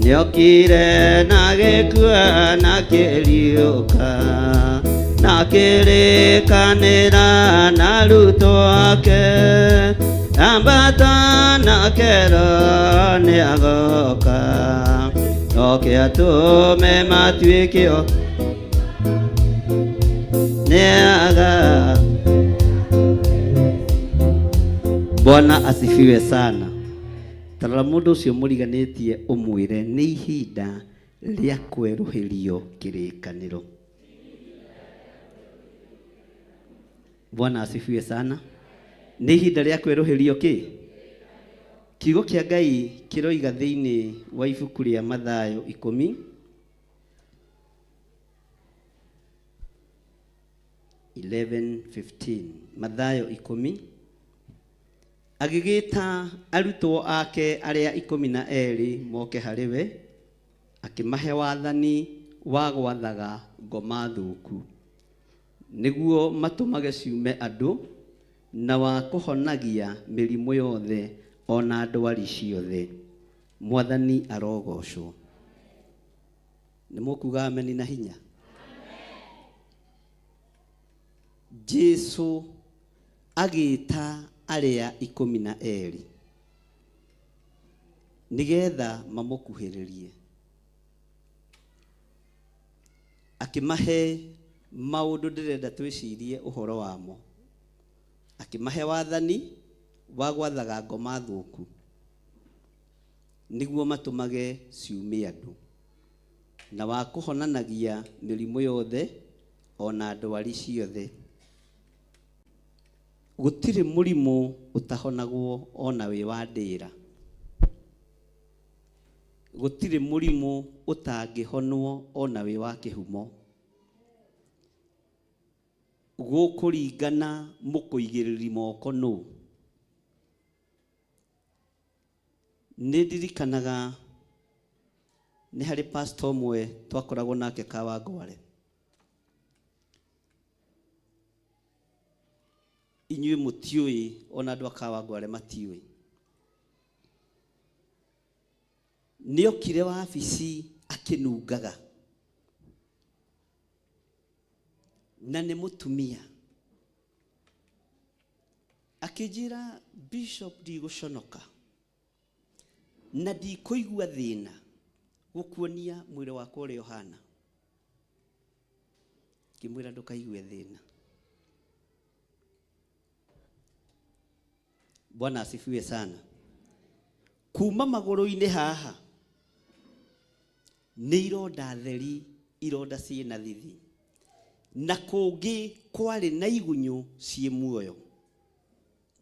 nĩokire na gĩkua na kĩriũka na kĩrĩkanĩra na arutwo ake ambata na kero nĩagoka oke atũme matuĩke nĩaga. Bwana asifiwe sana. Tarora mũndũ ũcio mũriganĩtie ũmwĩre nĩ ihinda rĩa kwerũhĩrio kĩrĩkanĩro. Bwana asifiwe sana. Nĩ ihinda rĩa kwerũhĩrio kĩ? Kiugo kĩa Ngai kĩroiga thĩinĩ wa ibuku rĩa Mathayo 11:15. Mathayo 10 agĩgĩta arutwo ake arĩa 12 moke harĩ we akĩmahe wathani wa gwathaga ngoma thũku nĩguo matũmage ciume andũ na wa kũhonagia mĩrimũ yothe ona ndwari ciothe. Mwathani arogocwo. Nĩ mũkuga ameni na hinya. Jesũ agĩta arĩa 12 nĩgetha mamũkuhĩrĩrie akĩmahe maũndũ ndĩrenda twĩcirie ũhoro wamo. Akĩmahe wathani wa gwathaga ngoma thũku nĩguo matũmage ciume andũ na wa kũhonanagia mĩrimũ yothe ona ndwari ciothe. Gũtirĩ mũrimũ ũtahonagwo ona wĩ wa ndĩra. Gũtirĩ mũrimũ ũtangĩhonwo ona wĩ wa kĩhumo. Gũkũringana mũkũigĩrĩri moko nũ. nĩ ndirikanaga nĩ harĩ pastor ũmwe twakoragwo nake Kawangware. Inyuĩ mũtiũĩ, ona andũ a Kawangware matiũĩ. Nĩokire wabici akĩnungaga, na nĩ mũtumia. Akĩnjĩra, Bishop, ndigũconoka na ndikũigua thĩna gũkuonia mwĩrĩ wakwa ũrĩa ũhana. Ngĩmwĩra ndũkaigue thĩna. Bwana asifiwe sana. Kuma magũrũ-inĩ haha nĩ ironda theri, ironda ciĩna thithi, na kũngĩ kwarĩ na igunyũ ciĩ muoyo.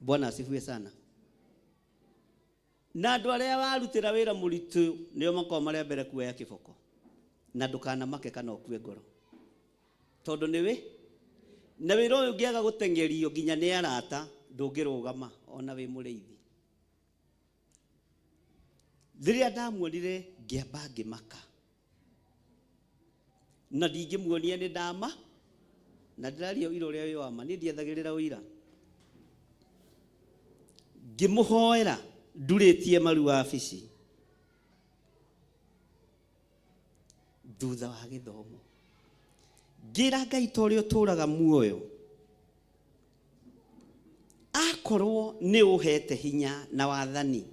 Bwana asifiwe sana. Na andũ arĩa warutĩra wĩra mũritũ nĩo makoragwo marĩa mbere kuoya kĩboko, na ndũkanamake kana ũkue ngoro, tondũ nĩwe na wĩra ũyũ ũngĩaga gũtengerio nginya nĩ arata ndũngĩrũgama ona wĩ mũrĩithi. Rĩrĩa ndamuonire ngĩamba ngĩmaka, na ndingĩmuonia nĩ ndama, na ndĩraria ũira ũrĩa wĩ wa ma, niĩ ndiethagĩrĩra ũira. Ngĩmũhoera ndurĩtie maru wabici thutha wa gĩthomo, ngĩra Ngai ta ũrĩa ũtũũraga muoyo, akorwo nĩ ũhete hinya na wathani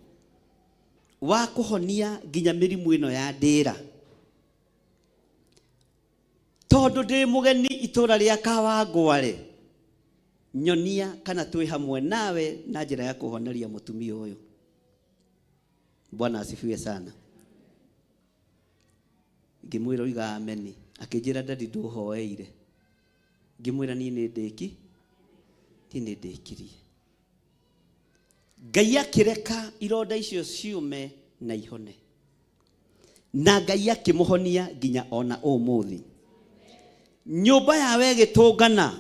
wa kũhonia nginya mĩrimũ ĩno ya ndĩra, tondũ ndĩ mũgeni itũũra rĩa Kawangware, nyonia kana twĩ hamwe nawe na njĩra ya kũhoneria mũtumia ũyũ. Bwana asifiwe sana. Ngĩmwĩra oiga ameni. Akĩnjĩra ndadi ndũhoeire. Ngĩmwĩra niĩ nĩ ndĩkirie. Ngai akĩreka ironda icio ciume na ihone, na Ngai akĩmũhonia nginya ona ũmũthĩ. Nyũmba yawe ĩgĩtũngana,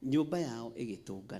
nyũmba yao ĩgĩtũngana.